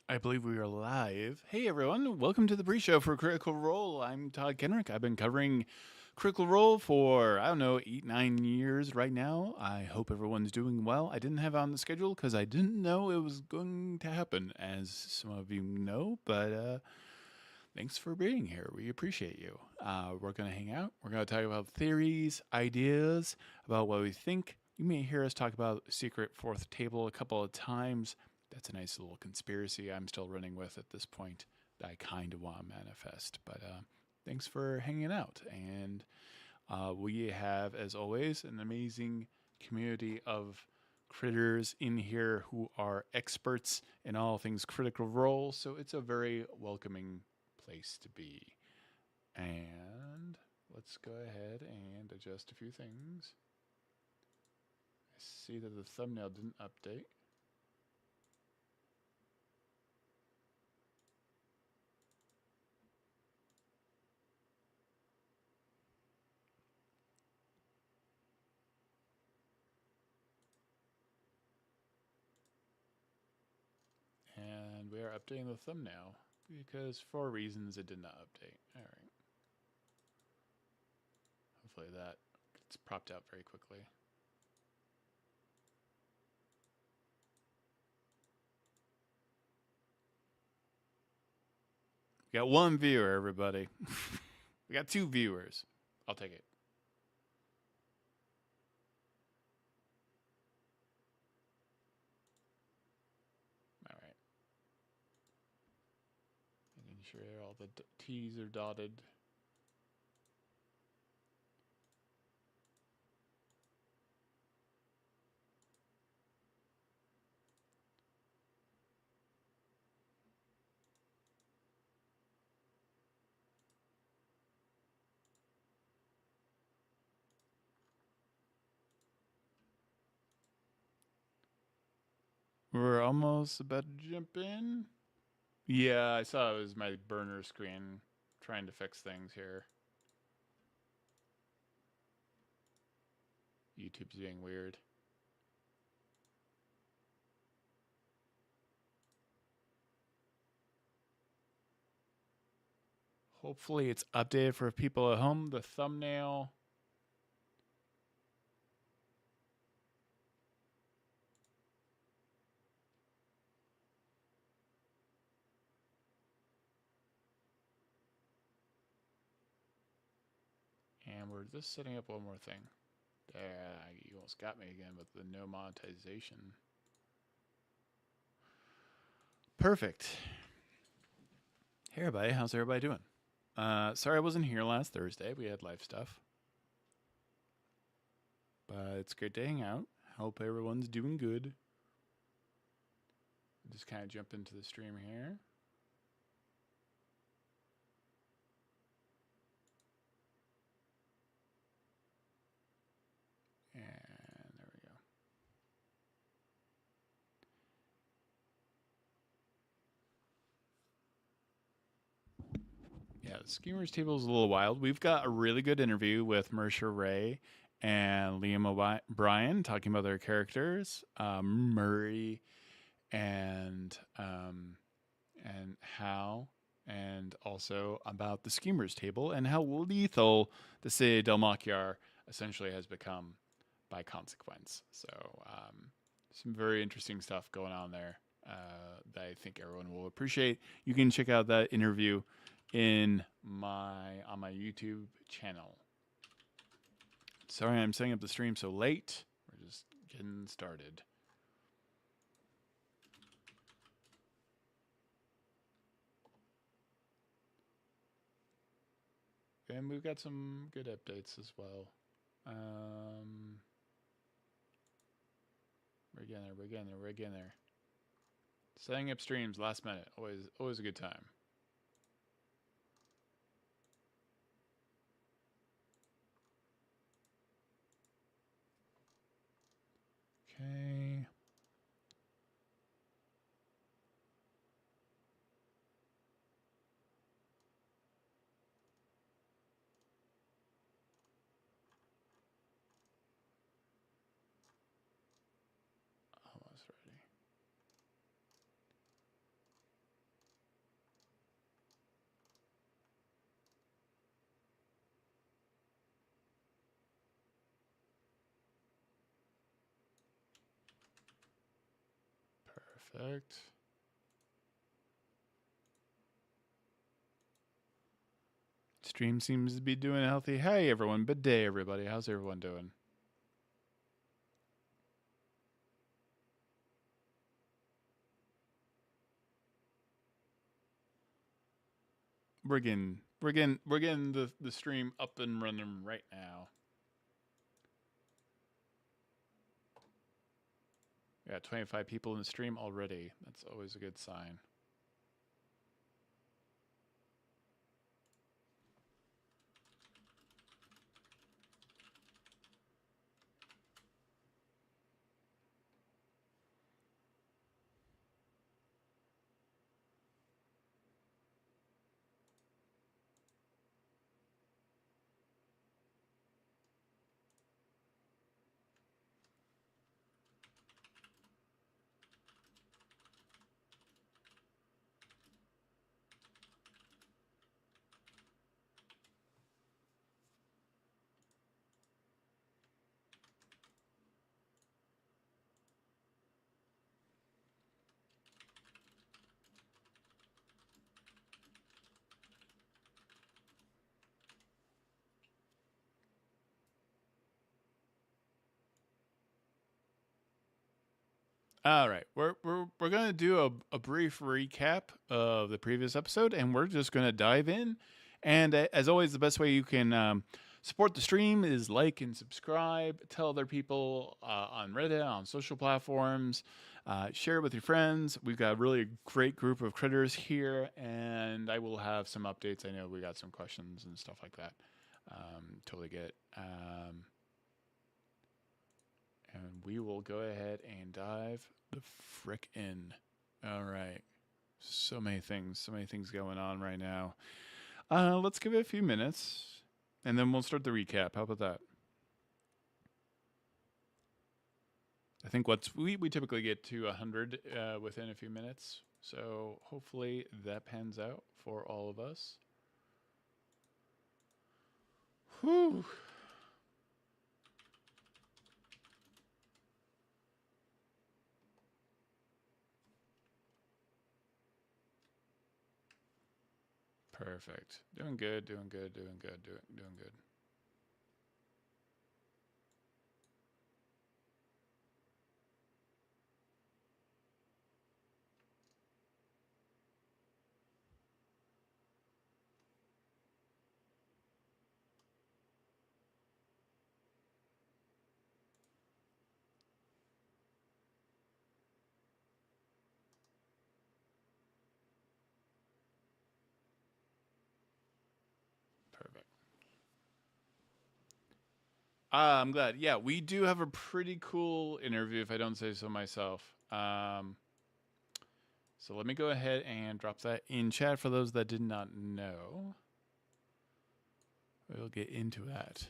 I believe we are live. Hey everyone, welcome to the pre-show for Critical Role. I'm Todd Kenrick. I've been covering Critical Role for, I don't know, 8, 9 years right now. I hope everyone's doing well. I didn't have it on the schedule because I didn't know it was going to happen, as some of you know, but thanks for being here. We appreciate you. We're going to hang out. We're going to talk about theories, ideas, about what we think. You may hear us talk about Secret Fourth Table a couple of times. That's a nice little conspiracy I'm still running with at this point that I kind of want to manifest. But thanks for hanging out. And we have, as always, an amazing community of critters in here who are experts in all things Critical Role. So it's a very welcoming place to be. And let's go ahead and adjust a few things. I see that the thumbnail didn't update. And we are updating the thumbnail because for reasons it did not update. All right. Hopefully that gets propped out very quickly. We got one viewer, everybody. We got 2 viewers. I'll take it. All right. Making sure all the T's are dotted. We're almost about to jump in. Yeah, I saw it was my burner screen trying to fix things here. YouTube's being weird. Hopefully it's updated for people at home. The thumbnail. And we're just setting up one more thing. You almost got me again with the no monetization. Perfect. Hey everybody, how's everybody doing? Sorry I wasn't here last Thursday. We had life stuff. But it's great to hang out. Hope everyone's doing good. Just kind of jump into the stream here. And there we go. Yeah, the Schemers table is a little wild. We've got a really good interview with Mercer Ray and Liam O'Brien talking about their characters, Murray and Hal, and also about the Schemers table and how lethal the City Del Makyar essentially has become by consequence. So some very interesting stuff going on there that I think everyone will appreciate. You can check out that interview on my YouTube channel. Sorry I'm setting up the stream so late. We're just getting started. And we've got some good updates as well. We're getting there. Setting up streams last minute, always a good time. Okay. Almost ready. Perfect. Stream seems to be doing healthy. Hey everyone, good day everybody. How's everyone doing? We're getting the stream up and running right now. We got 25 people in the stream already. That's always a good sign. All right, we're gonna do a brief recap of the previous episode, and we're just gonna dive in. And as always, the best way you can support the stream is like and subscribe, tell other people on Reddit, on social platforms, share it with your friends. We've got a really great group of critters here, and I will have some updates. I know we got some questions and stuff like that. Totally get it. And we will go ahead and dive the frick in. All right. So many things going on right now. Let's give it a few minutes, and then we'll start the recap. How about that? I think we typically get to 100 within a few minutes, so hopefully that pans out for all of us. Whew. Perfect. Doing good. Perfect. I'm glad. Yeah, we do have a pretty cool interview, if I don't say so myself. So let me go ahead and drop that in chat for those that did not know. We'll get into that.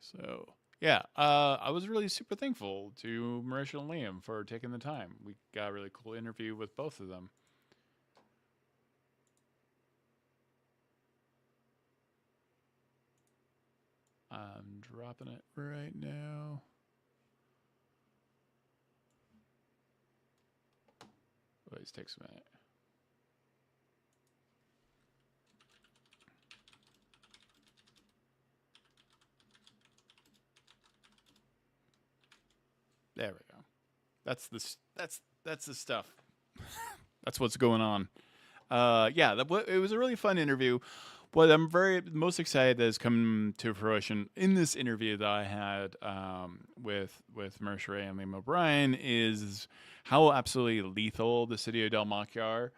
So, yeah, I was really super thankful to Marisha and Liam for taking the time. We got a really cool interview with both of them. I'm dropping it right now. Always takes a minute. There we go. That's the stuff. That's what's going on. Yeah, it was a really fun interview. What I'm most excited that has come to fruition in this interview that I had with Mercer and Liam O'Brien is how absolutely lethal the city of Dalmakyar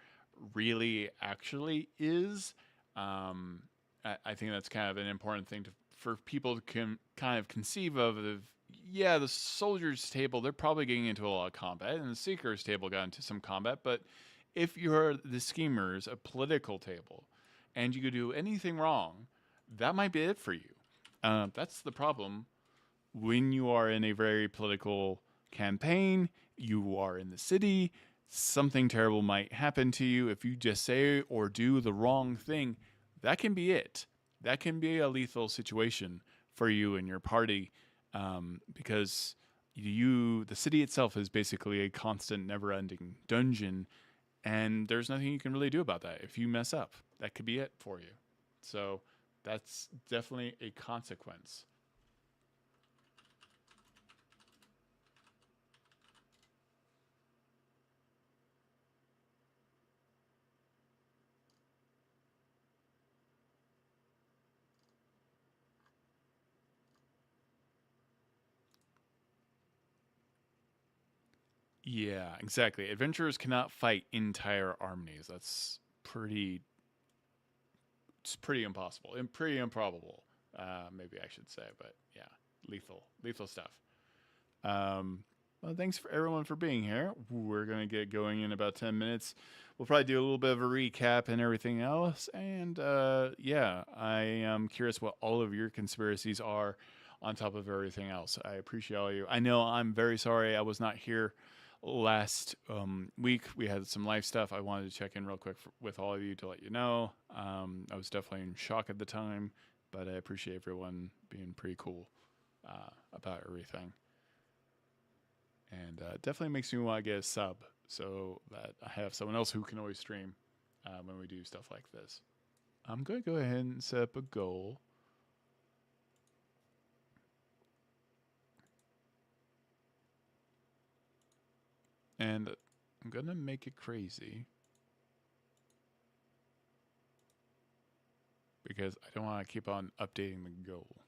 really actually is. I think that's kind of an important thing for people to kind of conceive of. Yeah, the soldiers' table, they're probably getting into a lot of combat, and the seekers' table got into some combat, but if you're the schemers, a political table, and you could do anything wrong, that might be it for you. That's the problem. When you are in a very political campaign, you are in the city, something terrible might happen to you if you just say or do the wrong thing. That can be it. That can be a lethal situation for you and your party, because the city itself is basically a constant, never-ending dungeon, and there's nothing you can really do about that. If you mess up, that could be it for you. So that's definitely a consequence. Yeah, exactly. Adventurers cannot fight entire armies. That's pretty. It's pretty impossible and pretty improbable. Maybe I should say, but yeah, lethal stuff. Well, thanks for everyone for being here. We're gonna get going in about 10 minutes. We'll probably do a little bit of a recap and everything else. And yeah, I am curious what all of your conspiracies are on top of everything else. I appreciate all you. I know I'm very sorry I was not here last week. We had some life stuff. I wanted to check in real quick with all of you to let you know. I was definitely in shock at the time, but I appreciate everyone being pretty cool about everything. And definitely makes me want to get a sub so that I have someone else who can always stream when we do stuff like this. I'm going to go ahead and set up a goal. And I'm going to make it crazy because I don't want to keep on updating the goal.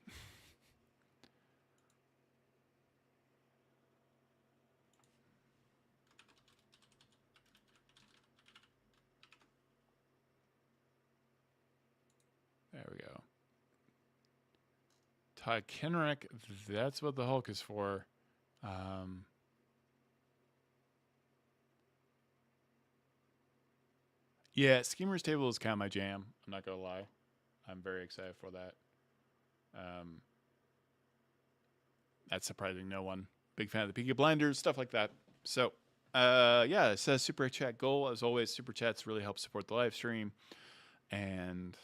There we go. Kenrick, that's what the Hulk is for. Yeah, Schemer's Table is kind of my jam. I'm not going to lie. I'm very excited for that. That's surprising no one. Big fan of the Peaky Blinders, stuff like that. So, yeah, it says super chat goal. As always, super chats really help support the live stream. And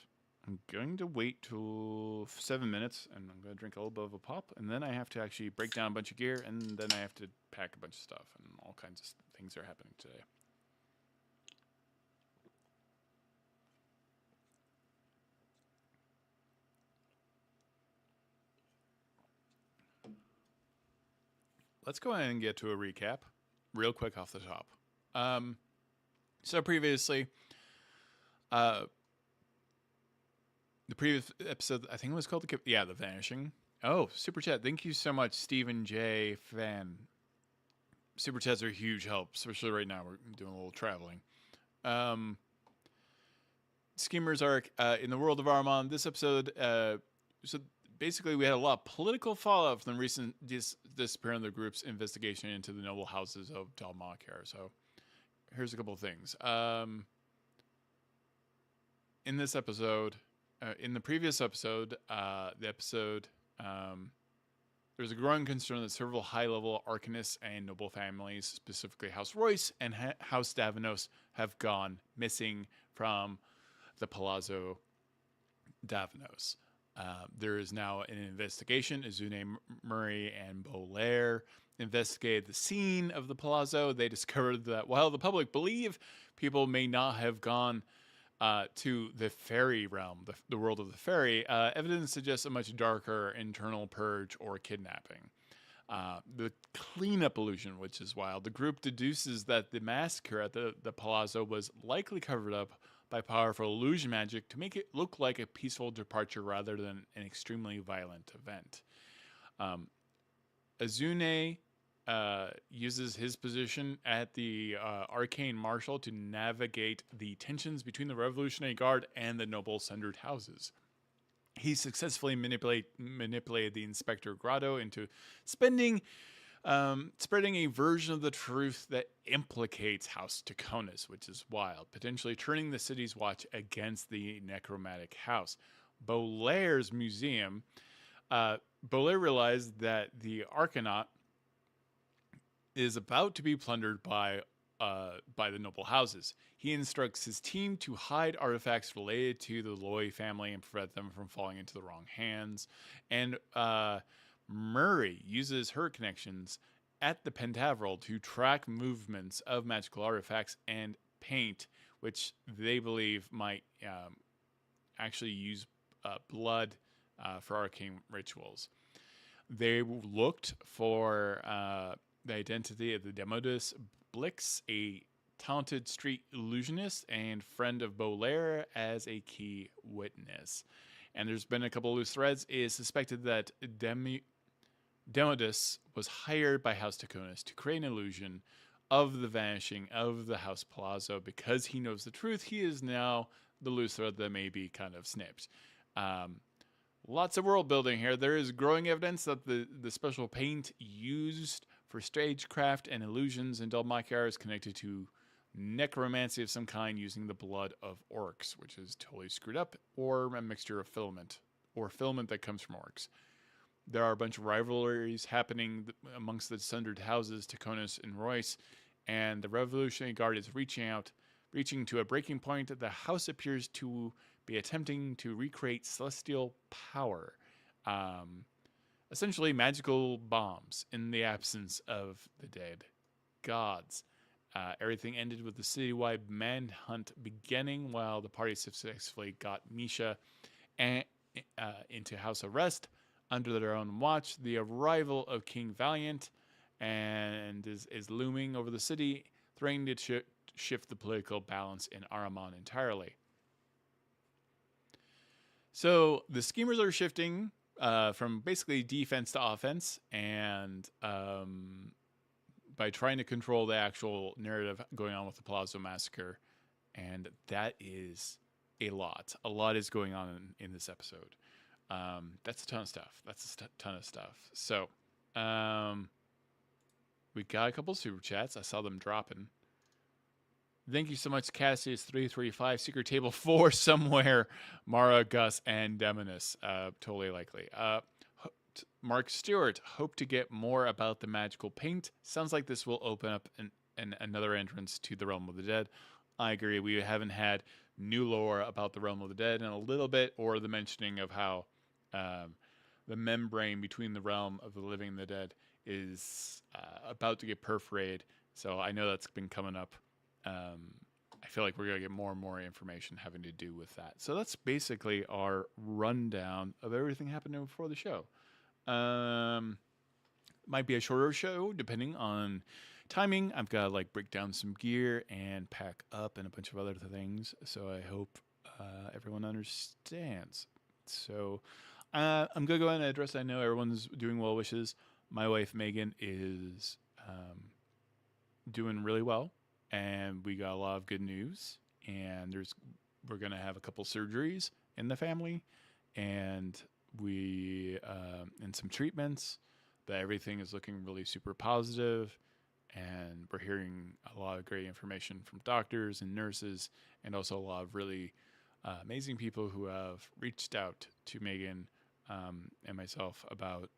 I'm going to wait till 7 minutes, and I'm going to drink a little bit of a pop, and then I have to actually break down a bunch of gear, and then I have to pack a bunch of stuff, and all kinds of things are happening today. Let's go ahead and get to a recap real quick off the top. So previously, the previous episode, I think it was called the Vanishing. Oh, super chat! Thank you so much, Stephen J. Fan. Super chats are a huge help, especially right now. We're doing a little traveling. Schemers arc in the world of Armand. This episode, so basically, we had a lot of political fallout from the recent disappearance of the group's investigation into the noble houses of Daymond. So, here's a couple of things. In this episode, in the previous episode, there's a growing concern that several high-level arcanists and noble families, specifically House Royce and House Davinos, have gone missing from the Palazzo Davinos. There is now an investigation. Azune, Murray, and Bolaire investigated the scene of the Palazzo. They discovered that while the public believe people may not have gone to the fairy realm, the world of the fairy, evidence suggests a much darker internal purge or kidnapping. The cleanup illusion, which is wild. The group deduces that the massacre at the Palazzo was likely covered up by powerful illusion magic to make it look like a peaceful departure rather than an extremely violent event. Azune uses his position at the Arcane Marshal to navigate the tensions between the Revolutionary Guard and the noble-centered houses. He successfully manipulated the Inspector Grotto into spreading a version of the truth that implicates House Tachonis, which is wild, potentially turning the city's watch against the necromantic house. Bolaire's museum, Bolaire realized that the Arcanaut is about to be plundered by the noble houses. He instructs his team to hide artifacts related to the Lloy family and prevent them from falling into the wrong hands. And Murray uses her connections at the Pentaveril to track movements of magical artifacts and paint, which they believe might actually use blood for arcane rituals. They looked for the identity of the Demodus Blix, a talented street illusionist and friend of Bolaire, as a key witness. And there's been a couple loose threads. It is suspected that Demodus was hired by House Tachonis to create an illusion of the vanishing of the House Palazzo. Because he knows the truth, he is now the loose thread that may be kind of snipped. Lots of world building here. There is growing evidence that the special paint used for stagecraft and illusions in Nayar is connected to necromancy of some kind using the blood of orcs, which is totally screwed up, or a mixture of filament, or filament that comes from orcs. There are a bunch of rivalries happening amongst the sundered houses, Tachonis and Royce, and the Revolutionary Guard is reaching to a breaking point. The house appears to be attempting to recreate celestial power, essentially magical bombs in the absence of the dead gods. Everything ended with the citywide manhunt beginning while the party successfully got Misha into house arrest under their own watch. The arrival of King Valiant and is looming over the city, threatening to shift the political balance in Ahriman entirely. So the schemers are shifting from basically defense to offense, and by trying to control the actual narrative going on with the Palazzo Massacre, and that is a lot. A lot is going on in this episode. That's a ton of stuff. Ton of stuff. So we got a couple super chats. I saw them dropping. Thank you so much, Cassius335, Secret Table 4 somewhere, Mara, Gus, and Davinos. Totally likely. Mark Stewart, hope to get more about the magical paint. Sounds like this will open up another entrance to the Realm of the Dead. I agree. We haven't had new lore about the Realm of the Dead in a little bit, or the mentioning of how the membrane between the Realm of the Living and the Dead is about to get perforated. So I know that's been coming up. I feel like we're going to get more and more information having to do with that. So that's basically our rundown of everything happening before the show. Might be a shorter show depending on timing. I've got to like break down some gear and pack up and a bunch of other things. So I hope everyone understands. So I'm going to go ahead and address. I know everyone's doing well wishes. My wife Megan is doing really well. And we got a lot of good news, and we're going to have a couple surgeries in the family, and and some treatments, but everything is looking really super positive, and we're hearing a lot of great information from doctors and nurses, and also a lot of really amazing people who have reached out to Megan and myself about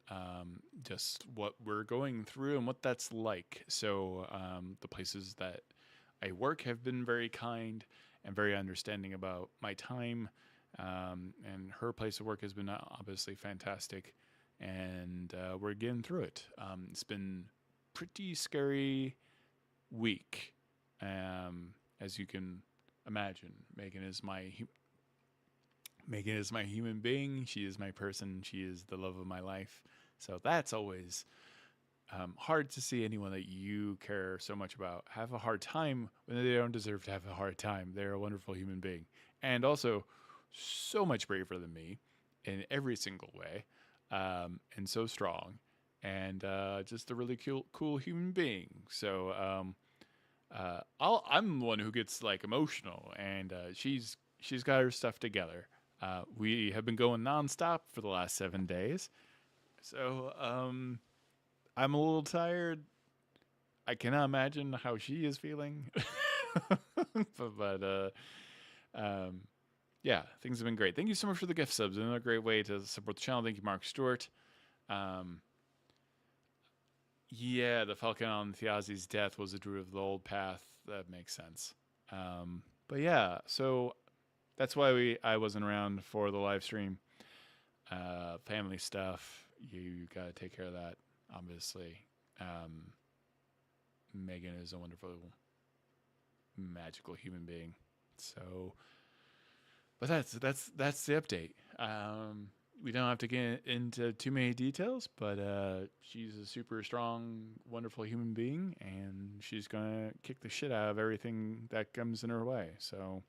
just what we're going through and what that's like. So the places that I work have been very kind and very understanding about my time, and her place of work has been obviously fantastic, and we're getting through it. It's been pretty scary week, as you can imagine. Megan is my human being. She is my person. She is the love of my life. So that's always hard to see anyone that you care so much about have a hard time when they don't deserve to have a hard time. They're a wonderful human being, and also so much braver than me in every single way, and so strong, and just a really cool human being. So I'm the one who gets like emotional, and she's got her stuff together. We have been going nonstop for the last 7 days, so I'm a little tired. I cannot imagine how she is feeling. but yeah, things have been great. Thank you so much for the gift subs. Another great way to support the channel. Thank you, Mark Stewart. Yeah, the Falcon on Thiazi's death was a druid of the old path. That makes sense. But yeah, so that's why I wasn't around for the live stream. Family stuff, you got to take care of that. Obviously, Megan is a wonderful, magical human being. So, but that's the update. We don't have to get into too many details, but she's a super strong, wonderful human being, and she's gonna kick the shit out of everything that comes in her way. So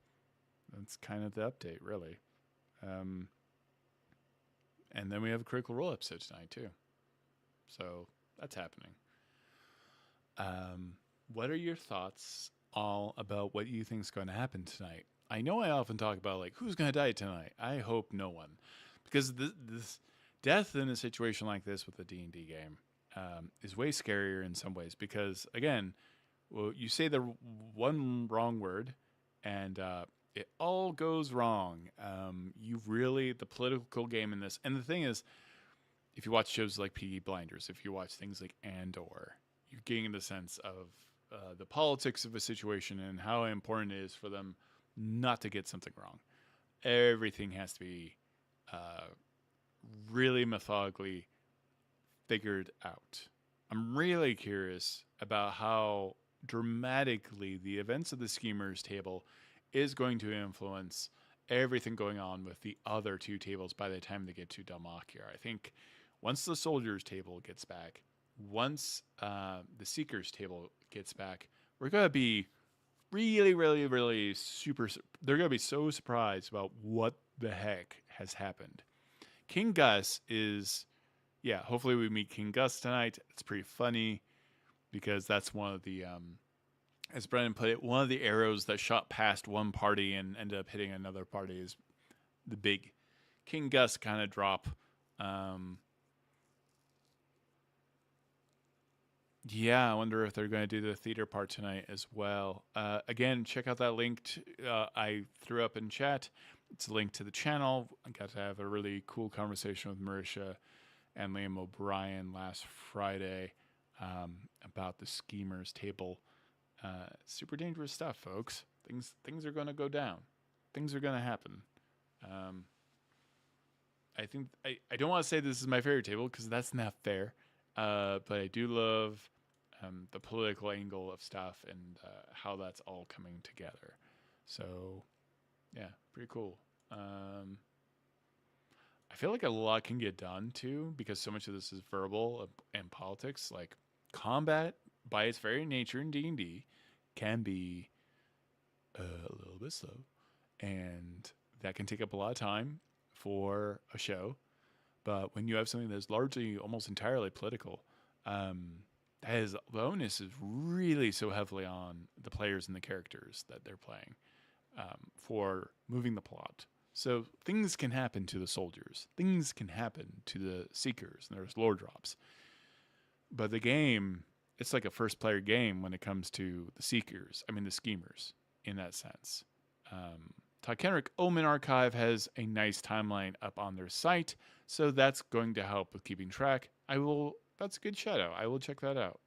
that's kind of the update, really. And then we have a Critical Role episode tonight too. So that's happening. What are your thoughts all about what you think is going to happen tonight? I know I often talk about like who's going to die tonight. I hope no one, because this death in a situation like this with a D&D game is way scarier in some ways. Because again, well, you say the one wrong word, and it all goes wrong. You really the political game in this, and the thing is, if you watch shows like Peaky Blinders, if you watch things like Andor, you're getting the sense of the politics of a situation and how important it is for them not to get something wrong. Everything has to be really methodically figured out. I'm really curious about how dramatically the events of the Schemers table is going to influence everything going on with the other two tables by the time they get to Dalmakir. I think once the Soldiers table gets back, once the Seekers table gets back, we're going to be really, really, really super. They're going to be so surprised about what the heck has happened. King Gus is, yeah, hopefully we meet King Gus tonight. It's pretty funny because that's one of the, as Brennan put it, one of the arrows that shot past one party and ended up hitting another party is the big King Gus kind of drop. Yeah, I wonder if they're going to do the theater part tonight as well. Again, check out that link I threw up in chat. It's a link to the channel. I got to have a really cool conversation with Marisha and Liam O'Brien last Friday about the Schemers table. Super dangerous stuff, folks. Things are going to go down. Things are going to happen. I think I don't want to say this is my favorite table because that's not fair. But I do love the political angle of stuff and how that's all coming together. So, yeah, pretty cool. I feel like a lot can get done too because so much of this is verbal and politics. Like combat, by its very nature in D&D, can be a little bit slow, and that can take up a lot of time for a show. But when you have something that's largely almost entirely political, the onus is really so heavily on the players and the characters that they're playing for moving the plot. So things can happen to the soldiers. Things can happen to the seekers, and there's lore drops. But the game, it's like a first-player game when it comes to the seekers. I mean, the schemers, in that sense. Kenrick Omen Archive has a nice timeline up on their site, so that's going to help with keeping track. That's a good shout out. I will check that out.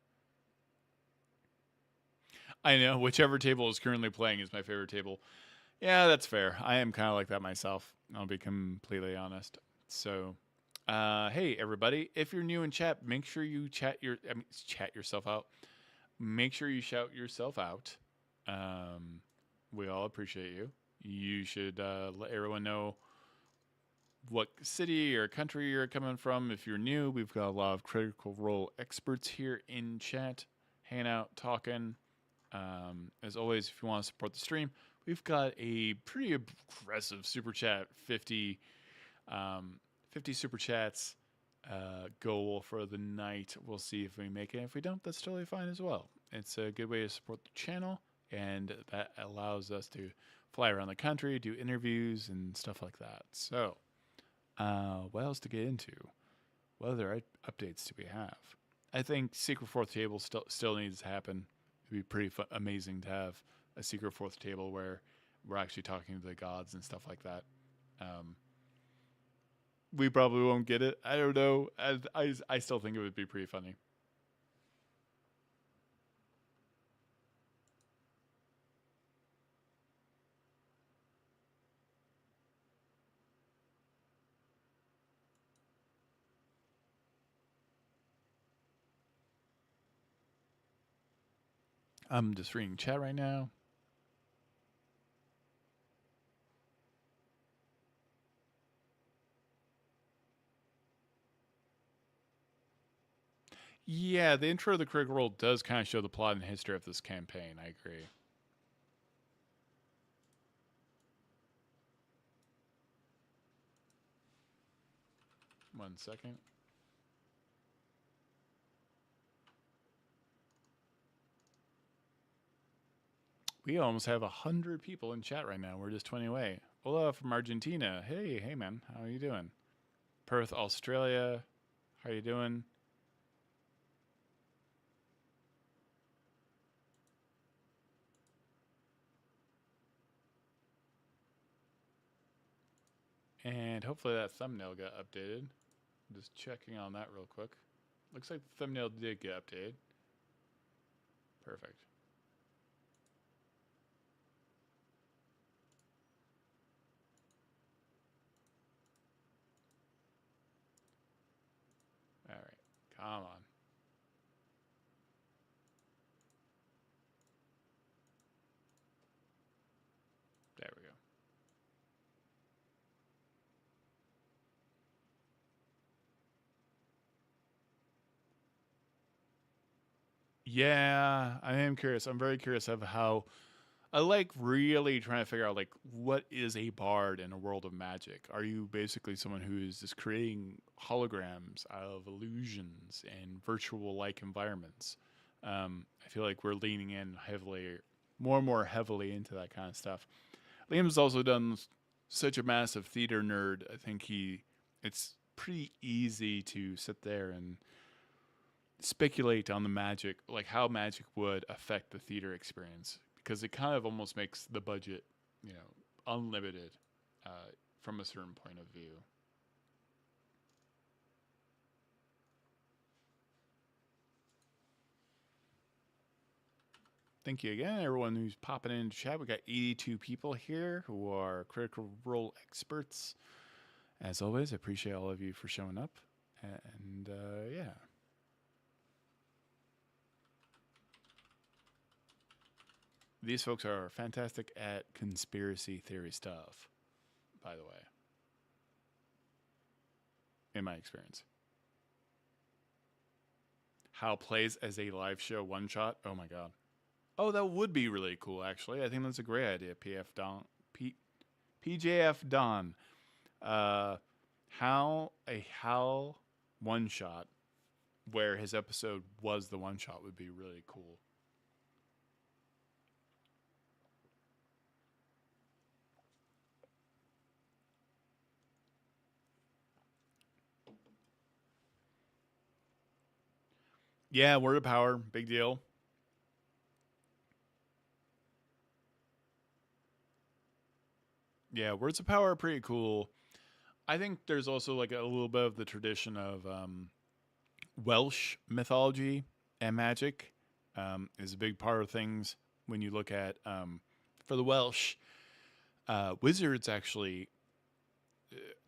I know, whichever table is currently playing is my favorite table. Yeah, that's fair. I am kind of like that myself. I'll be completely honest. So, hey everybody, if you're new in chat, make sure you chat yourself out. Make sure you shout yourself out. We all appreciate you. You should let everyone know what city or country you're coming from. If you're new, we've got a lot of Critical Role experts here in chat, hanging out, talking. As always, if you want to support the stream, we've got a pretty aggressive super chat, 50 super chats goal for the night. We'll see if we make it. If we don't, that's totally fine as well. It's a good way to support the channel, and that allows us to fly around the country, do interviews, and stuff like that. So, what else to get into? What other updates do we have? I think Secret Fourth Table still needs to happen. It'd be pretty amazing to have a Secret Fourth Table where we're actually talking to the gods and stuff like that. We probably won't get it. I don't know. I still think it would be pretty funny. I'm just reading chat right now. Yeah, the intro of the Critical Role does kind of show the plot and history of this campaign. I agree. One second. We almost have 100 people in chat right now. We're just 20 away. Hola from Argentina. Hey man, how are you doing? Perth, Australia. How are you doing? And hopefully that thumbnail got updated. Just checking on that real quick. Looks like the thumbnail did get updated. Perfect. All right, come on. There we go. Yeah, I am curious. I'm very curious of how I like really trying to figure out like what is a bard in a world of magic? Are you basically someone who is just creating holograms out of illusions and virtual like environments? I feel like we're leaning in heavily, more and more heavily into that kind of stuff. Liam's also done such a massive theater nerd. I think it's pretty easy to sit there and speculate on the magic, like how magic would affect the theater experience, because it kind of almost makes the budget, unlimited uh, from a certain point of view. Thank you again, everyone who's popping into chat. We got 82 people here who are Critical Role experts. As always, I appreciate all of you for showing up. And yeah. These folks are fantastic at conspiracy theory stuff, by the way, in my experience. How plays as a live show one shot? Oh my god. Oh, that would be really cool, actually. I think that's a great idea, PJF Don. How a Hal one shot where his episode was the one shot would be really cool. Yeah, word of power, big deal. Yeah, words of power are pretty cool. I think there's also like a little bit of the tradition of Welsh mythology and magic is a big part of things. When you look at for the Welsh, wizards actually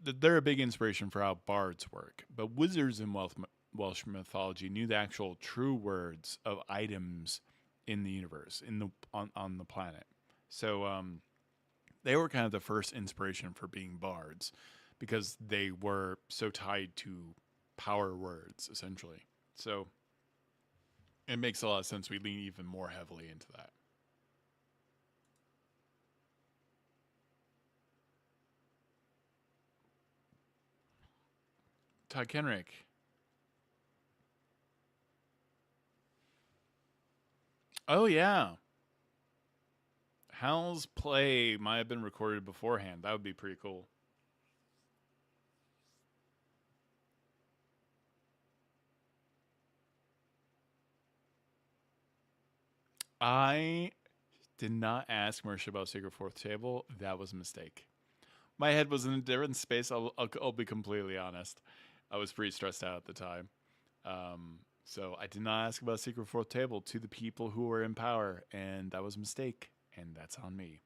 they're a big inspiration for how bards work. But wizards in Welsh mythology knew the actual true words of items in the universe, on the planet. So they were kind of the first inspiration for being bards because they were so tied to power words, essentially. So it makes a lot of sense. We lean even more heavily into that. Todd Kenrick. Oh, yeah. Hal's play might have been recorded beforehand. That would be pretty cool. I did not ask Marisha about Secret Fourth Table. That was a mistake. My head was in a different space. I'll be completely honest. I was pretty stressed out at the time. So I did not ask about Secret Fourth Table to the people who were in power, and that was a mistake, and that's on me.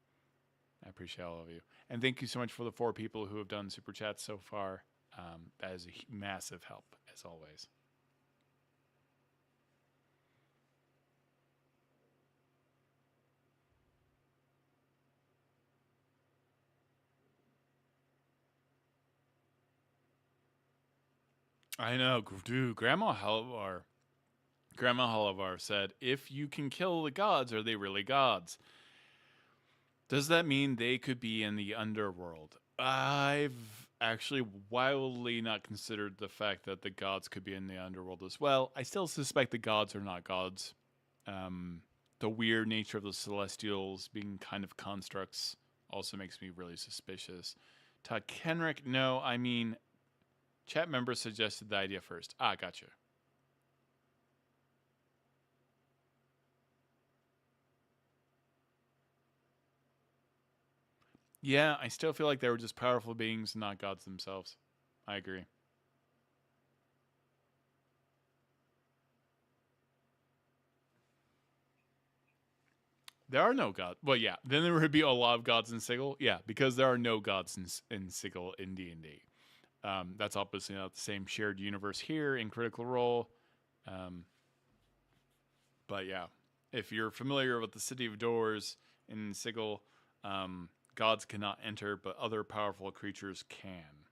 I appreciate all of you. And thank you so much for the 4 people who have done Super Chats so far. That is a massive help, as always. I know, dude. Grandma Halavar said, "If you can kill the gods, are they really gods? Does that mean they could be in the underworld?" I've actually wildly not considered the fact that the gods could be in the underworld as well. I still suspect the gods are not gods. Um, the weird nature of the Celestials being kind of constructs also makes me really suspicious. Todd Kenrick, no, I mean, chat member suggested the idea first. Ah, gotcha. Yeah, I still feel like they were just powerful beings, not gods themselves. I agree. There are no gods. Well, yeah. Then there would be a lot of gods in Sigil. Yeah, because there are no gods in Sigil in D&D. That's obviously not the same shared universe here in Critical Role. Um, but yeah, if you're familiar with the City of Doors in Sigil, gods cannot enter, but other powerful creatures can.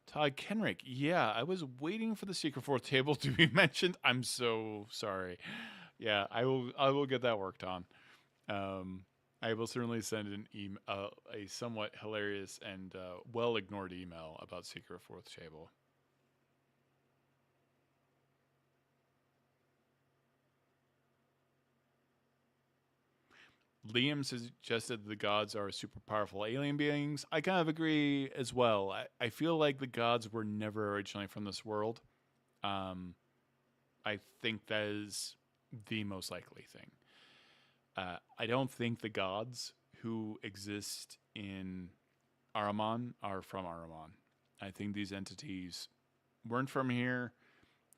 Todd Kenrick, yeah, I was waiting for the secret fourth table to be mentioned. I'm so sorry. Yeah, I will get that worked on. Um, I will certainly send a somewhat hilarious and well ignored email about secret fourth table. Liam suggested the gods are super powerful alien beings. I kind of agree as well. I feel like the gods were never originally from this world. Um, I think that is the most likely thing. I don't think the gods who exist in Ahriman are from Ahriman. I think these entities weren't from here.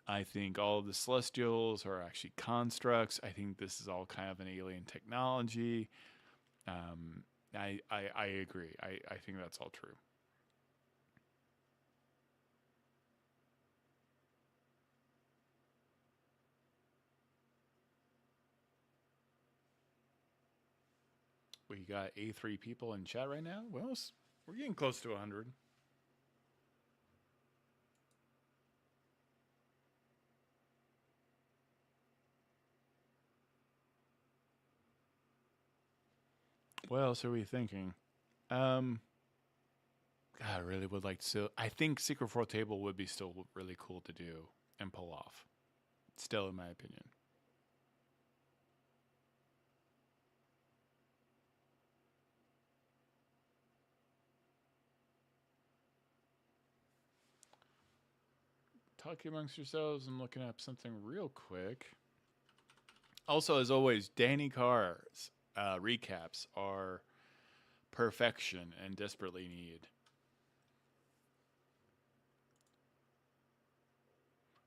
I think all of the Celestials are actually constructs. I think this is all kind of an alien technology. Um, I agree. I think that's all true. We got A3 people in chat right now. Well, we're getting close to 100. What else are we thinking? Um, God, I really would like to. I think Secret Fourth Table would be still really cool to do and pull off. Still, in my opinion. Talking amongst yourselves, I'm looking up something real quick. Also, as always, Danny Carr's recaps are perfection and desperately needed.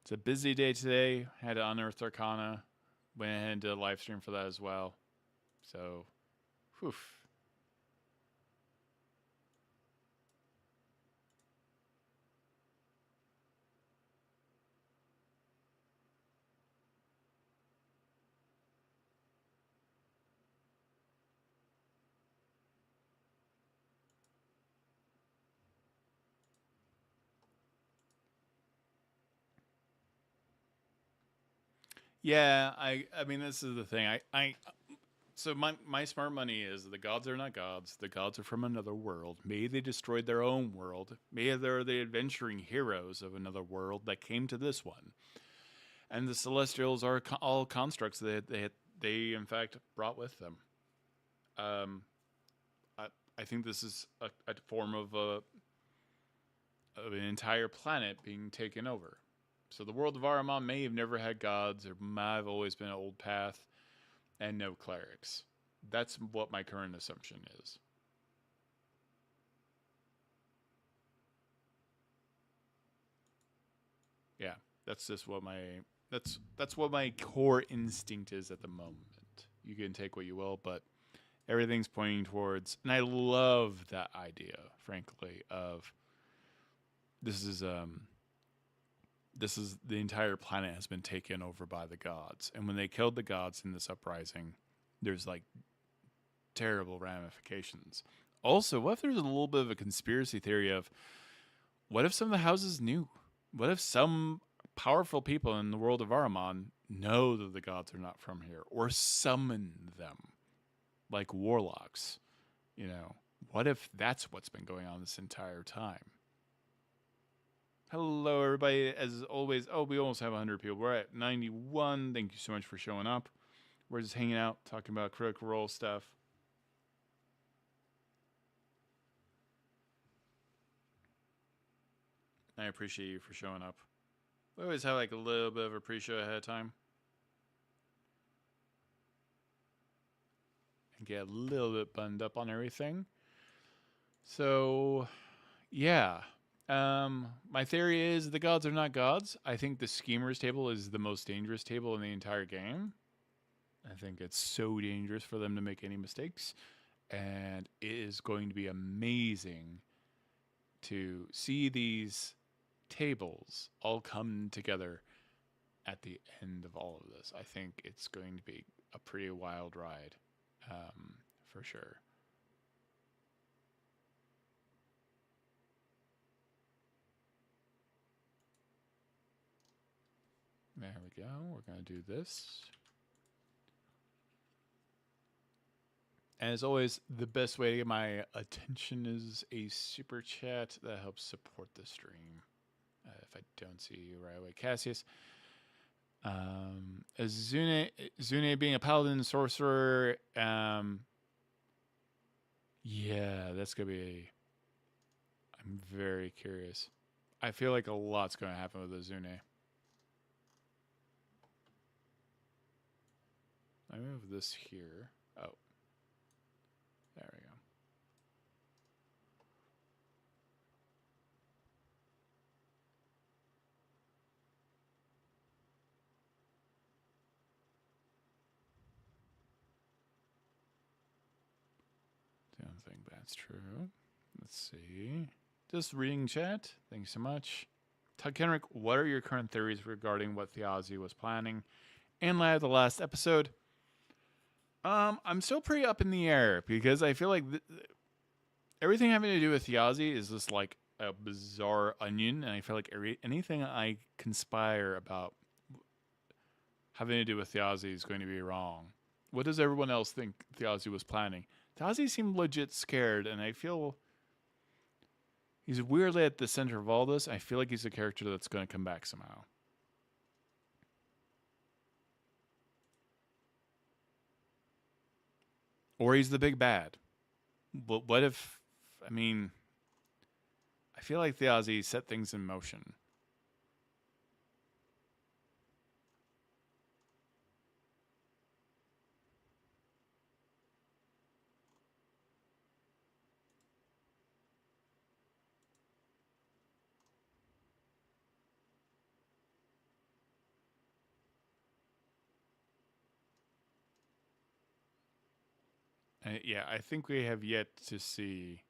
It's a busy day today. Had to unearth Arcana. Went ahead and did a live stream for that as well. So, whew. Yeah, I mean this is the thing. I so my smart money is the gods are not gods. The gods are from another world. Maybe they destroyed their own world. Maybe they're the adventuring heroes of another world that came to this one. And the Celestials are all constructs that they in fact brought with them. Um, I think this is a form of an entire planet being taken over. So the world of Ahriman may have never had gods, or might have always been an old path, and no clerics. That's what my current assumption is. Yeah, that's just what that's what my core instinct is at the moment. You can take what you will, but everything's pointing towards, and I love that idea, frankly, of this is this is the entire planet has been taken over by the gods, and when they killed the gods in this uprising, there's like terrible ramifications. Also, what if there's a little bit of a conspiracy theory of what if some of the houses knew? What if some powerful people in the world of Ahriman know that the gods are not from here or summon them like warlocks? You know, what if that's what's been going on this entire time? Hello, everybody. As always, we almost have 100 people. We're at 91. Thank you so much for showing up. We're just hanging out, talking about Critical Role stuff. I appreciate you for showing up. We always have like a little bit of a pre-show ahead of time. And get a little bit buttoned up on everything. So, yeah. My theory is the gods are not gods. I think the Schemers table is the most dangerous table in the entire game. I think it's so dangerous for them to make any mistakes. And it is going to be amazing to see these tables all come together at the end of all of this. I think it's going to be a pretty wild ride, for sure. There we go. We're going to do this. And as always, the best way to get my attention is a super chat that helps support the stream. If I don't see you right away, Cassius. Azune being a paladin sorcerer. Yeah, that's gonna be. I'm very curious. I feel like a lot's gonna happen with Azune. I move this here. Oh, there we go. Don't think that's true. Let's see. Just reading chat. Thanks so much. Todd Kenrick, what are your current theories regarding what Thyazi was planning in light of the last episode? I'm still pretty up in the air because I feel like everything having to do with Thyazi is just like a bizarre onion, and I feel like anything I conspire about having to do with Thyazi is going to be wrong. What does everyone else think Thyazi was planning? Thyazi seemed legit scared, and I feel he's weirdly at the center of all this. I feel like he's a character that's going to come back somehow. Or he's the big bad. But what if, I mean, I feel like Thyazi set things in motion. Yeah, I think we have yet to see.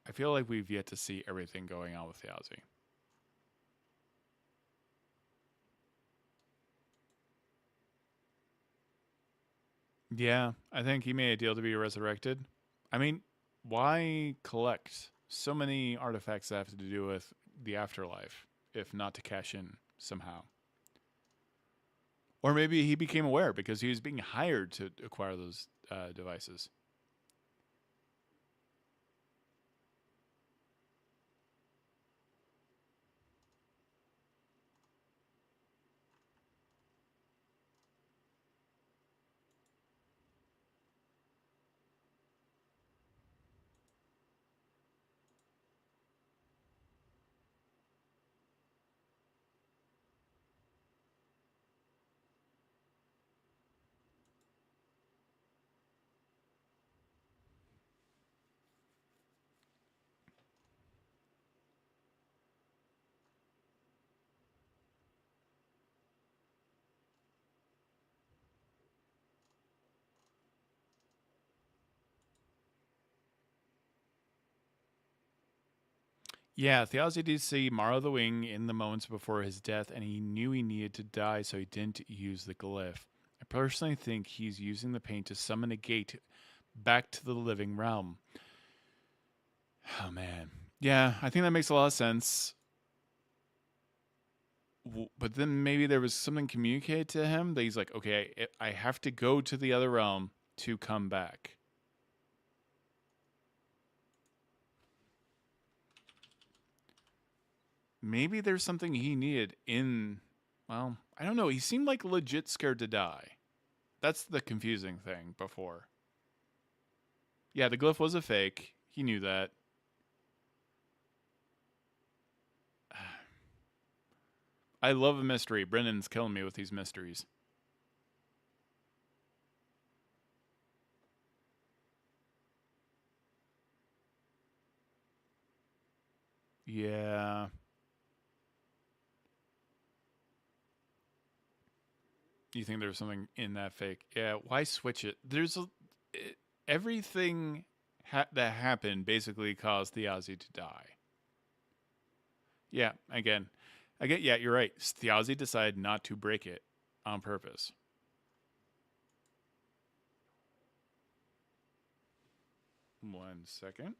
I feel like we've yet to see everything going on with Thyazi. Yeah, I think he made a deal to be resurrected. I mean, why collect so many artifacts that have to do with the afterlife if not to cash in somehow? Or maybe he became aware because he was being hired to acquire those devices. Yeah, Thyazi did see Mara the Wing in the moments before his death, and he knew he needed to die, so he didn't use the glyph. I personally think he's using the paint to summon a gate back to the living realm. Oh, man. Yeah, I think that makes a lot of sense. But then maybe there was something communicated to him that he's like, okay, I have to go to the other realm to come back. Maybe there's something he needed in, well, I don't know. He seemed like legit scared to die. That's the confusing thing before. Yeah, the glyph was a fake. He knew that. I love a mystery. Brennan's killing me with these mysteries. Yeah. You think there's something in that fake? Yeah. Why switch it? Everything that happened basically caused Thyazi to die. Yeah. Again, yeah, you're right. Thyazi decided not to break it on purpose. One second.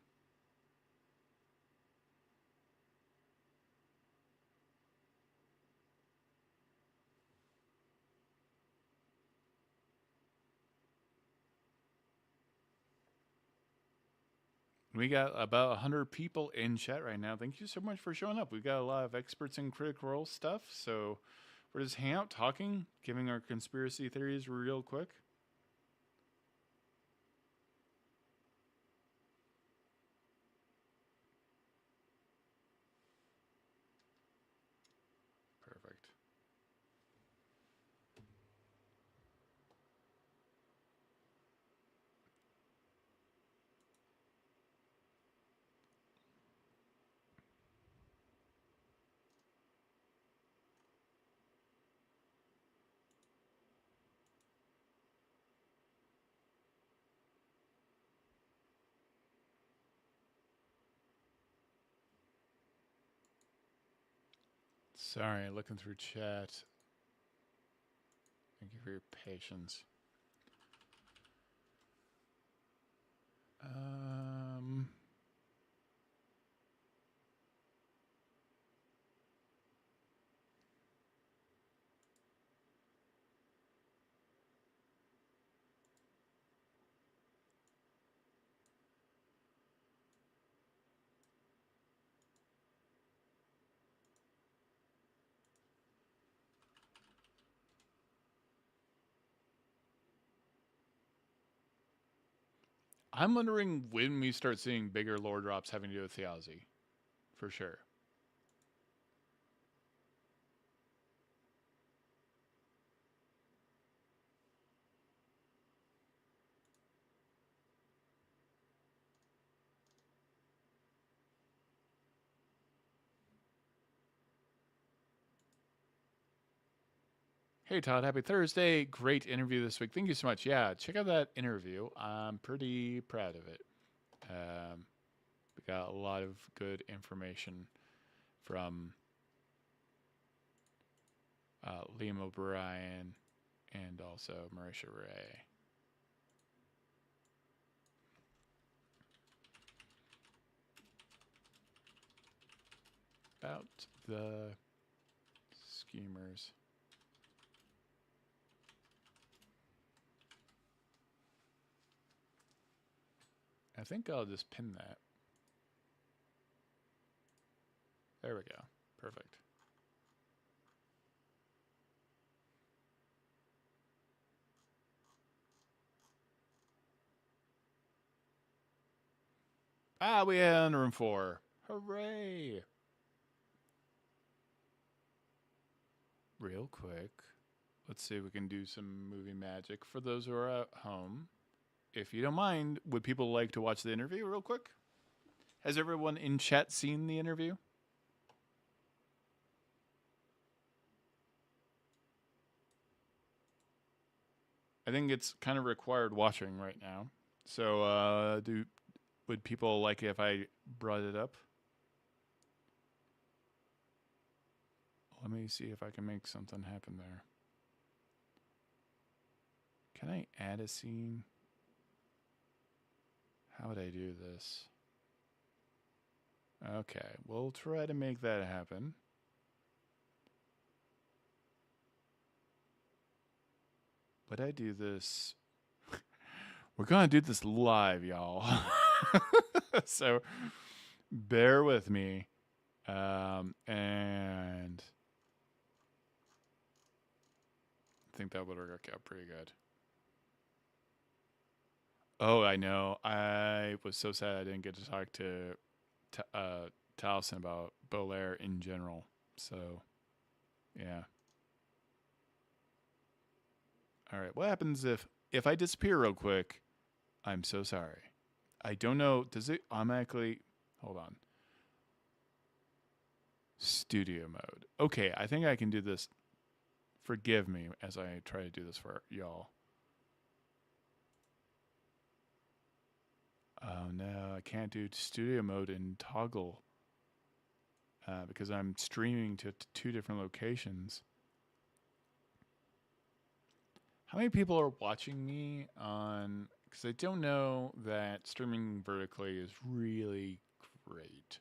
We got about 100 people in chat right now. Thank you so much for showing up. We've got a lot of experts in Critical Role stuff, so we're just hanging out, talking, giving our conspiracy theories real quick. Perfect. Sorry, looking through chat. Thank you for your patience. I'm wondering when we start seeing bigger lore drops having to do with Thyazi. For sure. Hey Todd, happy Thursday. Great interview this week. Thank you so much. Yeah, check out that interview. I'm pretty proud of it. We got a lot of good information from Liam O'Brien and also Marisha Ray. About the schemers. I think I'll just pin that. There we go. Perfect. Ah, we had room 4. Hooray! Real quick, let's see if we can do some movie magic for those who are at home. If you don't mind, would people like to watch the interview real quick? Has everyone in chat seen the interview? I think it's kind of required watching right now. So, would people like it if I brought it up? Let me see if I can make something happen there. Can I add a scene? How would I do this? Okay, we'll try to make that happen. Would I do this? We're going to do this live, y'all. So bear with me. And I think that would work out pretty good. Oh, I know. I was so sad I didn't get to talk to Taliesin about Bolaire in general. So, yeah. All right. What happens if I disappear real quick? I'm so sorry. I don't know. Does it automatically? Hold on. Studio mode. Okay, I think I can do this. Forgive me as I try to do this for y'all. Oh no, I can't do studio mode in toggle because I'm streaming to two different locations. How many people are watching me on? Because I don't know that streaming vertically is really great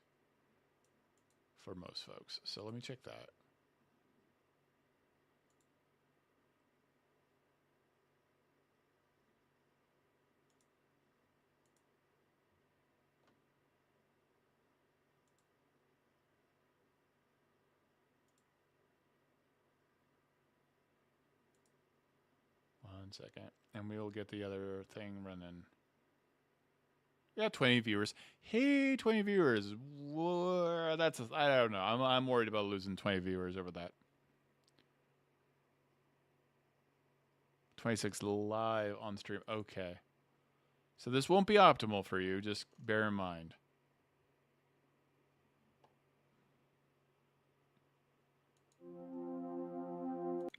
for most folks. So let me check that. One second. And we'll get the other thing running. Yeah, 20 viewers. Hey, 20 viewers. Whoa, that's I don't know. I'm worried about losing 20 viewers over that. 26 live on stream. Okay. So this won't be optimal for you. Just bear in mind.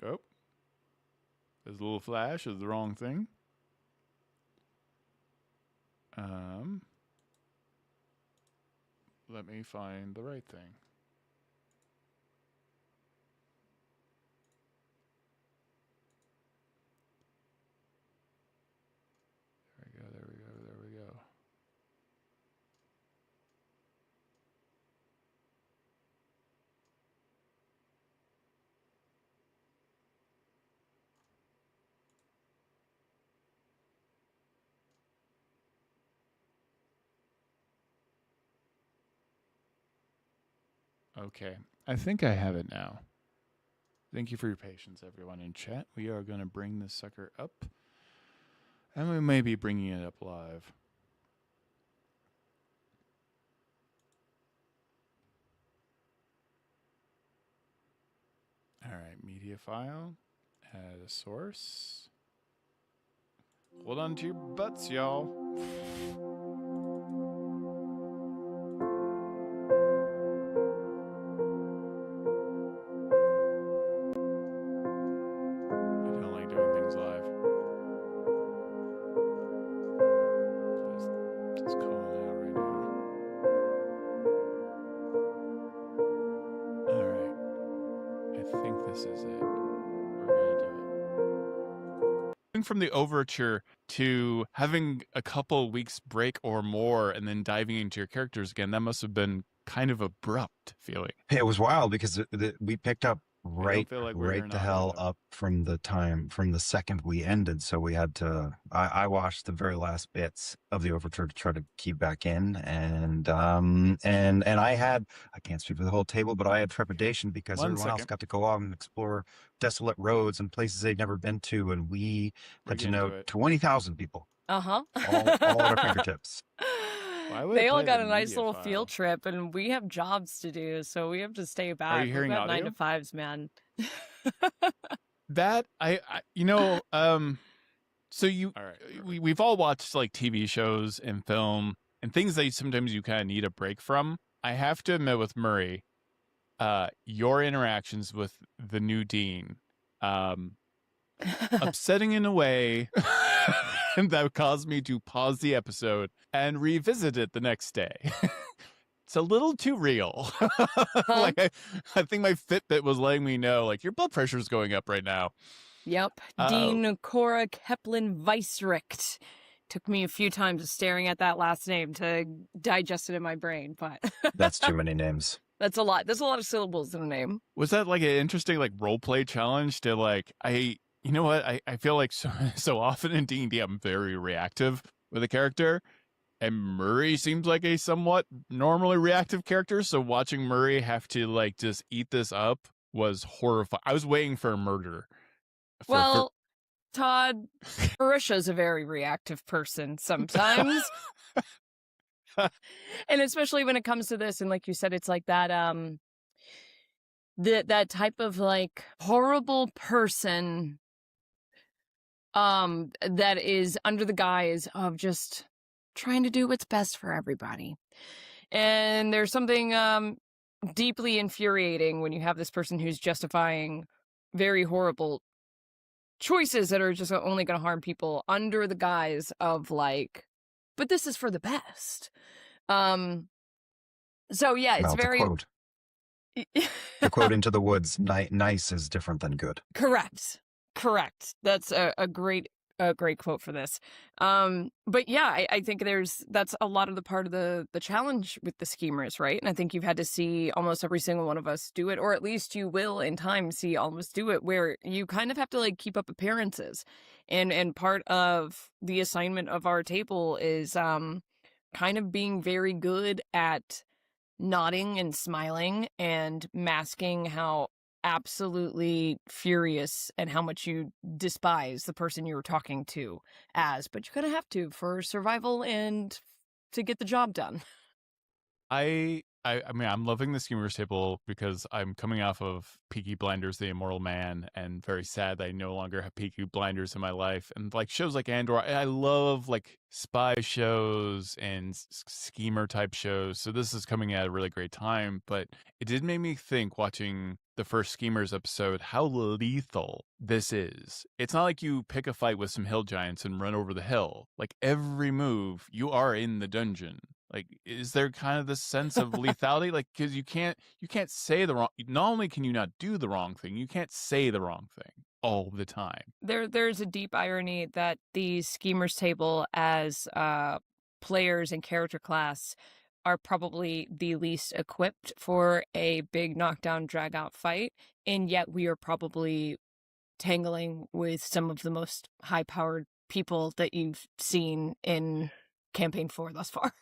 Oh. There's a little flash of the wrong thing. Let me find the right thing. There we go. Okay, I think I have it now. Thank you for your patience, everyone in chat. We are going to bring this sucker up. And we may be bringing it up live. All right, media file. Add a source. Hold on to your butts, y'all. From the overture to having a couple weeks break or more and then diving into your characters again, that must have been kind of abrupt feeling. It was wild because we picked up right the hell up from the second we ended. So we had to, I watched the very last bits of the overture to try to keep back in. And I can't speak for the whole table, but I had trepidation because everyone else got to go out and explore desolate roads and places they'd never been to. And we had to know 20,000 people. Uh-huh. All at our fingertips. They all got a nice little field trip, and we have jobs to do, so we have to stay back. Are you hearing audio? 9 to 5s, man. That so you, all right. We've all watched like TV shows and film and things that sometimes you kind of need a break from. I have to admit, with Murray, your interactions with the new dean, upsetting in a way that caused me to pause the episode and revisit it the next day. It's a little too real. Like I think my Fitbit was letting me know, like, your blood pressure is going up right now. Yep. Dean Cora Keplin Weisricht. Took me a few times staring at that last name to digest it in my brain, but that's too many names. That's a lot. There's a lot of syllables in a name. Was that like an interesting like role play challenge to like you know what? I feel like so often in D&D I'm very reactive with a character, and Murray seems like a somewhat normally reactive character, so watching Murray have to like just eat this up was horrifying. I was waiting for a murder. Todd, Marisha's a very reactive person sometimes. And especially when it comes to this, and like you said, it's like that that type of like horrible person that is under the guise of just trying to do what's best for everybody. And there's something deeply infuriating when you have this person who's justifying very horrible choices that are just only going to harm people under the guise of like, but this is for the best. So yeah, it's very quote. The quote Into the Woods, nice is different than good. Correct. That's a great quote for this. But yeah, I think that's a lot of the part of the challenge with the schemers, right? And I think you've had to see almost every single one of us do it, or at least you will in time see almost do it, where you kind of have to like keep up appearances. And part of the assignment of our table is kind of being very good at nodding and smiling and masking how absolutely furious and how much you despise the person you were talking to but you kind of have to for survival and to get the job done. I mean, I'm loving the Schemers table because I'm coming off of Peaky Blinders, The Immortal Man, and very sad that I no longer have Peaky Blinders in my life. And like shows like Andor, I love like spy shows and schemer type shows. So this is coming at a really great time. But it did make me think watching the first Schemers episode how lethal this is. It's not like you pick a fight with some hill giants and run over the hill. Like every move, you are in the dungeon. Like, is there kind of this sense of lethality? Like, because you can't say the wrong. Not only can you not do the wrong thing, you can't say the wrong thing all the time. There's a deep irony that the Schemers table as players and character class are probably the least equipped for a big knockdown drag out fight, and yet we are probably tangling with some of the most high powered people that you've seen in campaign 4 thus far.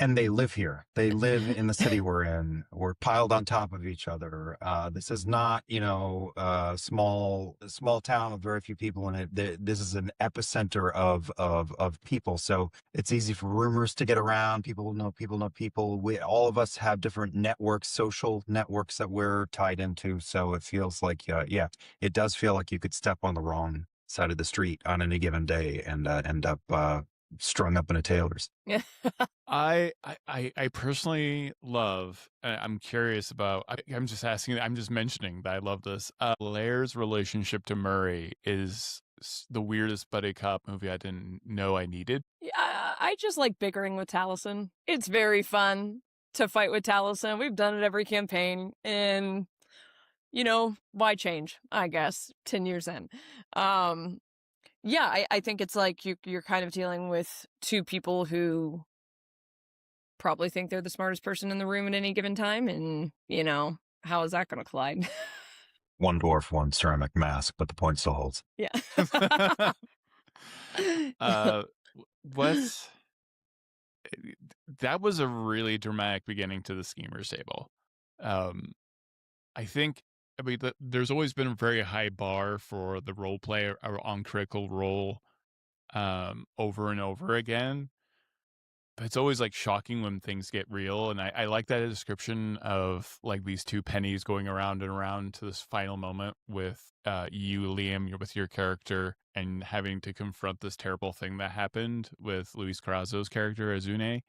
And they live here. They live in the city we're in. We're piled on top of each other. This is not, a small town with very few people in it. This is an epicenter of people. So it's easy for rumors to get around. People know people. All of us have different networks, social networks that we're tied into. So it feels like, it does feel like you could step on the wrong side of the street on any given day and end up strung up in a tailor's. Yeah. I personally love, I'm curious about, I'm just mentioning that I love this. Bolaire's relationship to Murray is the weirdest buddy cop movie I didn't know I needed. Yeah, I just like bickering with Taliesin. It's very fun to fight with Taliesin. We've done it every campaign, and why change, I guess, 10 years in. Yeah, I think it's like you're kind of dealing with two people who probably think they're the smartest person in the room at any given time, and, how is that going to collide? One dwarf, one ceramic mask, but the point still holds. Yeah. That was a really dramatic beginning to the Schemers table. I think, there's always been a very high bar for the role play on Critical Role over and over again. But it's always like shocking when things get real. And I like that description of like these two pennies going around and around to this final moment with you, Liam, you're with your character and having to confront this terrible thing that happened with Luis Carazo's character, Azune.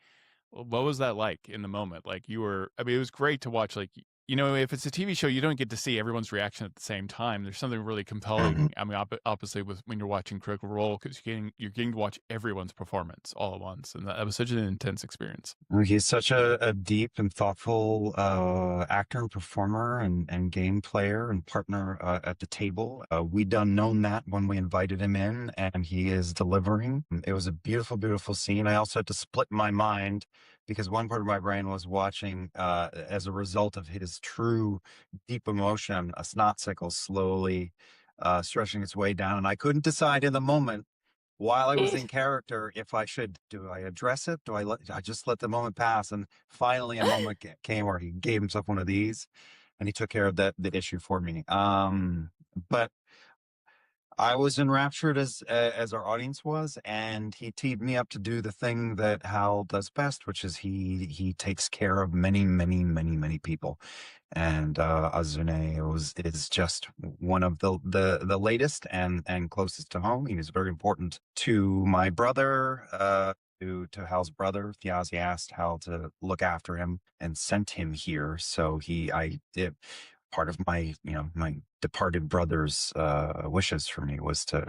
What was that like in the moment? Like it was great to watch like if it's a TV show, you don't get to see everyone's reaction at the same time. There's something really compelling. I mean, obviously, with when you're watching Critical Role, because you're getting to watch everyone's performance all at once, and that was such an intense experience. He's such a deep and thoughtful actor and performer and game player and partner at the table. We done known that when we invited him in, and he is delivering. It was a beautiful, beautiful scene. I also had to split my mind because one part of my brain was watching, as a result of his true deep emotion, a snot sickle slowly stretching its way down. And I couldn't decide in the moment while I was in character if do I address it? I just let the moment pass? And finally a moment came where he gave himself one of these and he took care of the issue for me. But I was enraptured as our audience was, and he teed me up to do the thing that Hal does best, which is he takes care of many, many, many, many people. And Azune is just one of the latest and closest to home. He was very important to my brother, to Hal's brother. Thiazi asked Hal to look after him and sent him here. So I did. Part of my departed brother's wishes for me was to,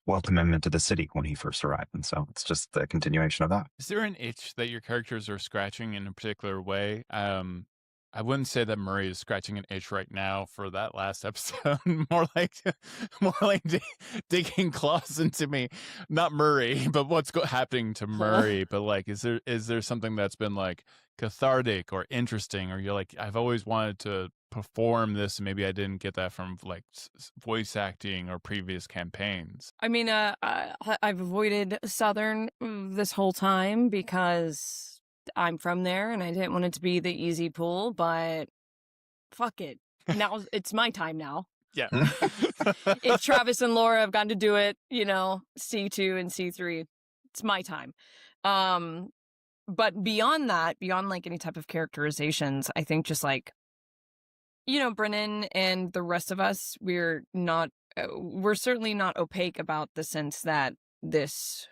welcome him into the city when he first arrived. And so it's just the continuation of that. Is there an itch that your characters are scratching in a particular way? I wouldn't say that Murray is scratching an itch right now for that last episode. more like digging claws into me. Not Murray, but what's happening to Murray. But like, is there something that's been like cathartic or interesting, or you're like, I've always wanted to perform this, and maybe I didn't get that from like voice acting or previous campaigns? I mean, I've avoided Southern this whole time because I'm from there and I didn't want it to be the easy pull, but fuck it. Now it's my time now. Yeah. If Travis and Laura have gotten to do it, C2 and C3, it's my time. But beyond that, beyond like any type of characterizations, I think just like, Brennan and the rest of us, we're certainly not opaque about the sense that this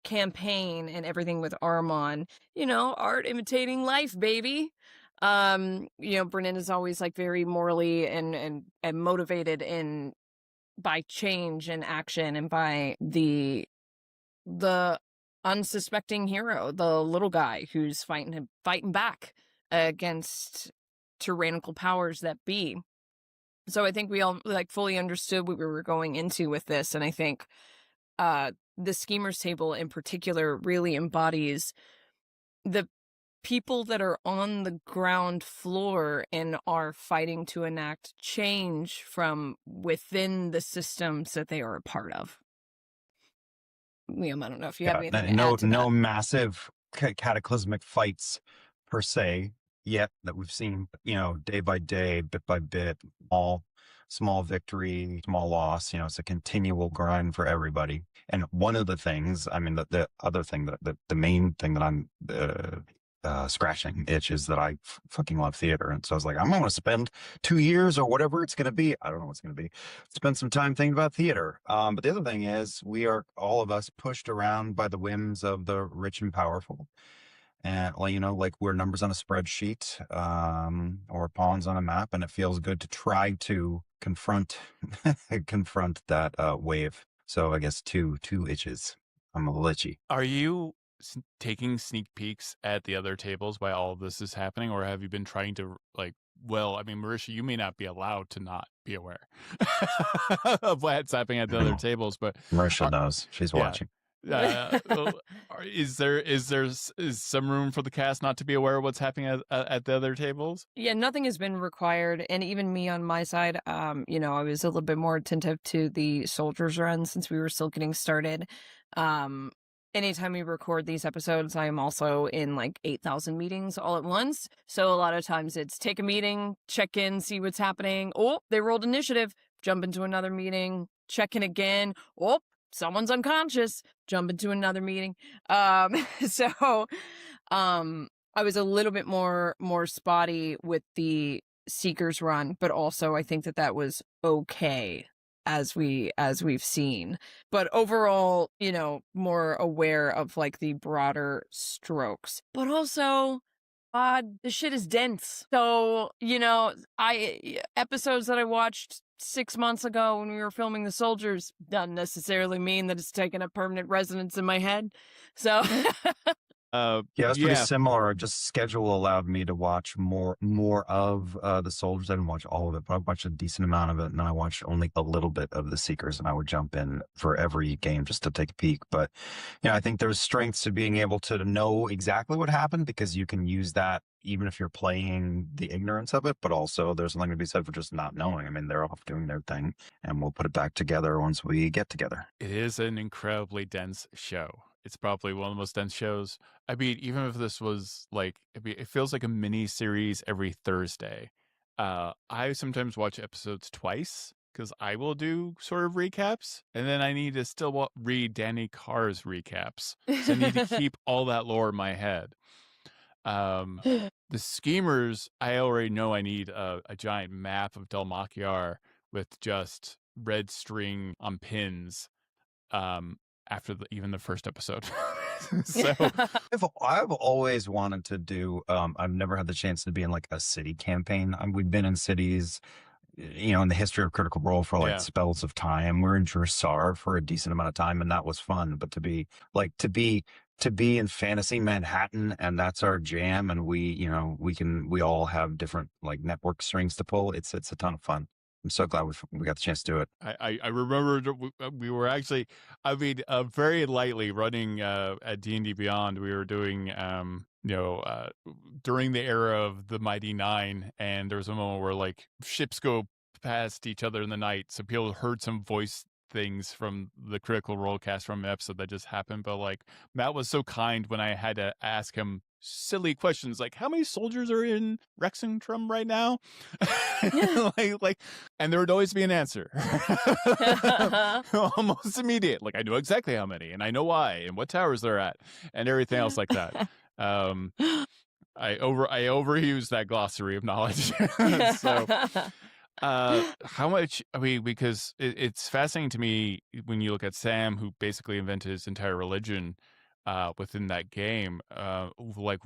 campaign and everything with Armon, art imitating life, baby. Brennan is always like very morally and motivated by change and action and by the unsuspecting hero, the little guy who's fighting back against tyrannical powers that be. So I think we all like fully understood what we were going into with this, and I think the Schemers Table in particular really embodies the people that are on the ground floor and are fighting to enact change from within the systems that they are a part of. Liam, I don't know if you have anything to add to no that. massive cataclysmic fights per se yet that we've seen, day by day, bit by bit, all small victory, small loss. It's a continual grind for everybody. And one of the things, I mean, the other thing, the main thing that I'm scratching itch is that I fucking love theater. And so I was like, I'm going to spend 2 years or whatever it's going to be. I don't know what it's going to be. Spend some time thinking about theater. But the other thing is we are, all of us, pushed around by the whims of the rich and powerful. And, like we're numbers on a spreadsheet or pawns on a map. And it feels good to try to confront that wave. So I guess two itches. I'm a little itchy. Are you taking sneak peeks at the other tables while all of this is happening, or have you been trying to Marisha, you may not be allowed to not be aware of what's happening at the other tables, but Marisha knows. She's watching. Is there some room for the cast not to be aware of what's happening at the other tables? Yeah, nothing has been required, and even me on my side, I was a little bit more attentive to the soldiers run since we were still getting started. Anytime we record these episodes, I am also in like 8,000 meetings all at once. So a lot of times it's take a meeting, check in, see what's happening. Oh, they rolled initiative, jump into another meeting, check in again. Oh, someone's unconscious, jump into another meeting. So I was a little bit more spotty with the Seekers run, but also I think that was okay as we've seen. But overall, more aware of like the broader strokes. But also God, this shit is dense. So, episodes that I watched 6 months ago when we were filming The Soldiers doesn't necessarily mean that it's taken a permanent residence in my head. So it's pretty similar. Just schedule allowed me to watch more of The Soldiers. I didn't watch all of it, but I watched a decent amount of it, and then I watched only a little bit of The Seekers, and I would jump in for every game just to take a peek. But I think there's strengths to being able to know exactly what happened, because you can use that even if you're playing the ignorance of it, but also there's something to be said for just not knowing. I mean, they're off doing their thing, and we'll put it back together once we get together. It is an incredibly dense show. It's probably one of the most dense shows. I mean, even if this was it feels like a mini series every Thursday. I sometimes watch episodes twice because I will do sort of recaps, and then I need to still read Danny Carr's recaps. So I need to keep all that lore in my head. The schemers, I already know I need a giant map of Dalmakyar with just red string on pins. After even the first episode. So I've always wanted to do, I've never had the chance to be in like a city campaign. We've been in cities, in the history of Critical Role for spells of time. We're in Dressar for a decent amount of time, and that was fun. But to be in fantasy Manhattan, and that's our jam, and we all have different like network strings to pull. It's a ton of fun. I'm so glad we got the chance to do it. I remember we were actually, very lightly running at D&D Beyond. We were doing, during the era of the Mighty Nine, and there was a moment where like ships go past each other in the night, so people heard some voice things from the Critical Role cast from an episode that just happened. But like Matt was so kind when I had to ask him silly questions like, how many soldiers are in Rexingtrum right now? And there would always be an answer. Almost immediate. Like, I know exactly how many, and I know why, and what towers they're at, and everything else like that. I overuse that glossary of knowledge. So how much, because it's fascinating to me when you look at Sam, who basically invented his entire religion within that game. What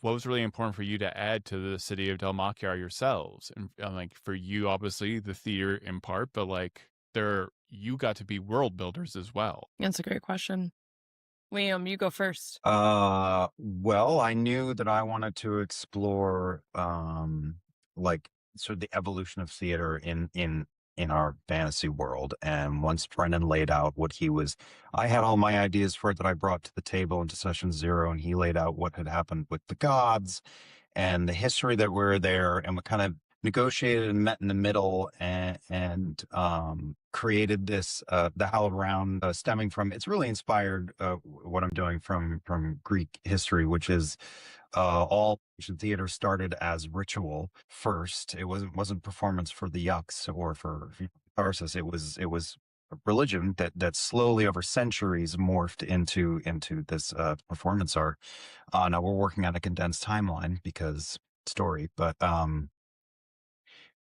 was really important for you to add to the city of Dalmakyar yourselves? And like for you, obviously the theater in part, but like you got to be world builders as well. That's a great question. Liam, you go first. Well, I knew that I wanted to explore sort of the evolution of theater in our fantasy world. And once Brennan laid out what I had all my ideas for it that I brought to the table into session 0, and he laid out what had happened with the gods and the history that we're there, and we kind of negotiated and met in the middle and created this the Hallowed Round, stemming from, it's really inspired what I'm doing from Greek history, which is all ancient theater started as ritual first. It wasn't performance for the yucks or for Tarsus. It was a religion that slowly over centuries morphed into this performance art. Now we're working on a condensed timeline because story, but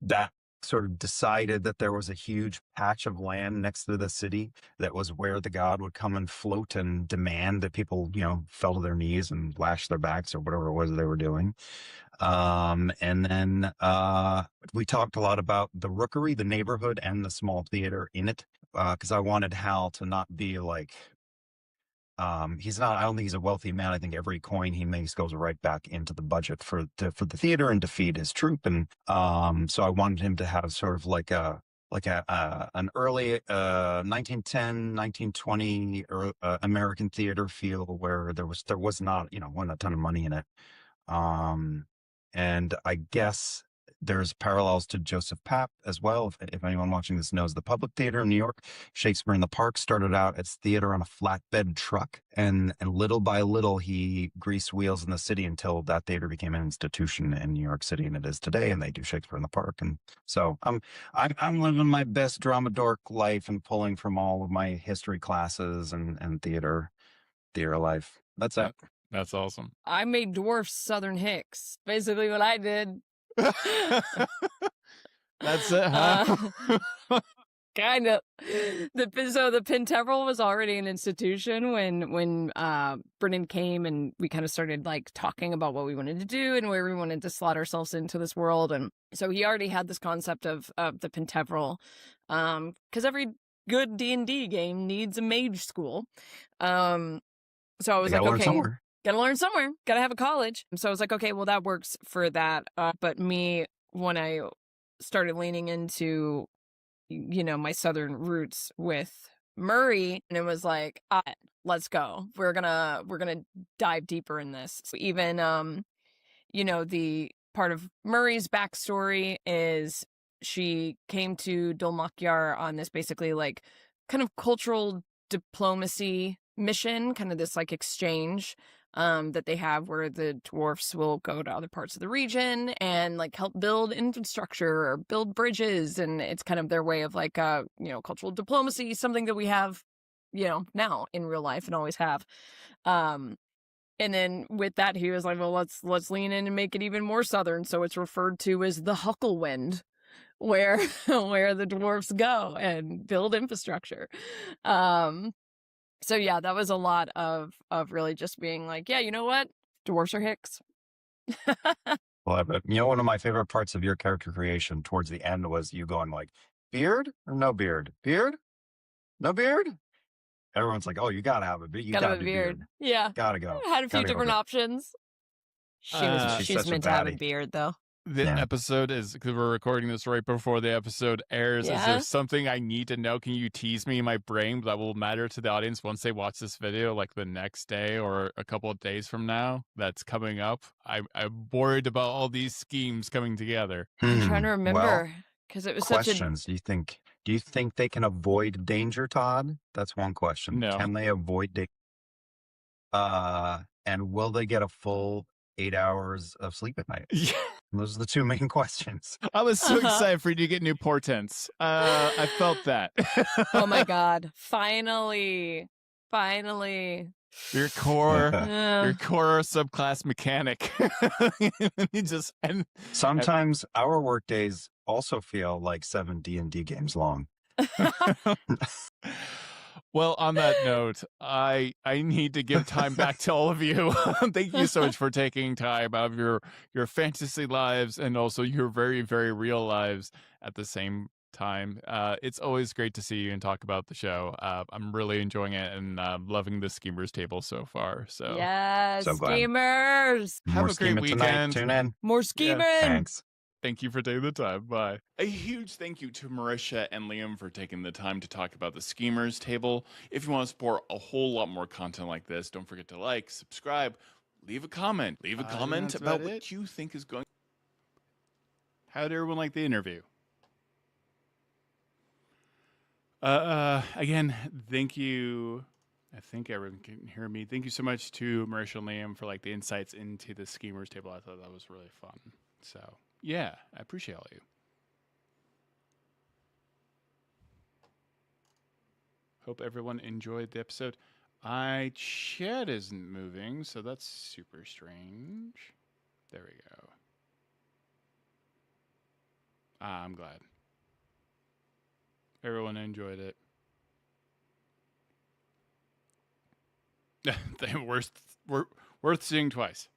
that sort of decided that there was a huge patch of land next to the city that was where the god would come and float and demand that people, fell to their knees and lash their backs or whatever it was they were doing. And then we talked a lot about the rookery, the neighborhood, and the small theater in it, because I wanted Hal to not be like, I don't think he's a wealthy man. I think every coin he makes goes right back into the budget for the theater and to feed his troupe. And so I wanted him to have sort of like an early 1910, 1920 American theater feel, where there was not, wasn't a ton of money in it. And I guess there's parallels to Joseph Papp as well. If anyone watching this knows the Public Theater in New York, Shakespeare in the Park started out as theater on a flatbed truck, and little by little he greased wheels in the city until that theater became an institution in New York City, and it is today. And they do Shakespeare in the Park, and so I'm living my best drama dork life and pulling from all of my history classes and theater life. That's it. That's awesome. I made dwarfs Southern Hicks. Basically what I did. That's it, huh? Kind of. The Pentevrel was already an institution when Brennan came, and we kind of started like talking about what we wanted to do and where we wanted to slot ourselves into this world. And so he already had this concept of the Pentevrel, because every good D&D game needs a mage school. So I was like, okay, somewhere. Gotta learn somewhere. Gotta have a college. So I was like, okay, well, that works for that. But me, when I started leaning into, my southern roots with Murray, and it was like, let's go. We're gonna dive deeper in this. So even, the part of Murray's backstory is she came to Dolmakyar on this basically like kind of cultural diplomacy mission, kind of this like exchange that they have where the dwarfs will go to other parts of the region and like help build infrastructure or build bridges, and it's kind of their way of like cultural diplomacy, something that we have now in real life and always have. And then with that he was like, well, let's lean in and make it even more southern, so it's referred to as the Hucklewind, where the dwarfs go and build infrastructure. So yeah, that was a lot of really just being like, yeah, you know what? Dwarves are Hicks. Well, but one of my favorite parts of your character creation towards the end was you going like, beard or no beard? Beard? No beard? Everyone's like, oh, you gotta have a beard. You gotta have a beard. Yeah. Gotta go. I had a few different options. She's meant to have a beard though. The episode is, because we're recording this right before the episode airs. Yeah. Is there something I need to know? Can you tease me in my brain that will matter to the audience once they watch this video, like the next day or a couple of days from now? That's coming up. I'm worried about all these schemes coming together. I'm trying to remember because it was questions. Do you think they can avoid danger, Todd? That's one question. No. Can they avoid danger? And will they get a full 8 hours of sleep at night? Yeah. Those are the two main questions. I was so excited for you to get new portents. I felt that. Oh my God. Finally. Your core subclass mechanic. Sometimes our work days also feel like 7 D&D games long. Well, on that note, I need to give time back to all of you. Thank you so much for taking time out of your fantasy lives and also your very, very real lives at the same time. It's always great to see you and talk about the show. I'm really enjoying it and loving the Schemers table so far. So yes, so Schemers. Have a great weekend. Tonight. Tune in. More scheming. Yeah, thanks. Thank you for taking the time. Bye. A huge thank you to Marisha and Liam for taking the time to talk about the Schemers table. If you want to support a whole lot more content like this, don't forget to like, subscribe, leave a comment. Leave a comment about what you think is going. How did everyone like the interview? Again, thank you. I think everyone can hear me. Thank you so much to Marisha and Liam for like the insights into the Schemers table. I thought that was really fun. So yeah, I appreciate all of you. Hope everyone enjoyed the episode. Chat isn't moving, so that's super strange. There we go. I'm glad. Everyone enjoyed it. They worth seeing twice.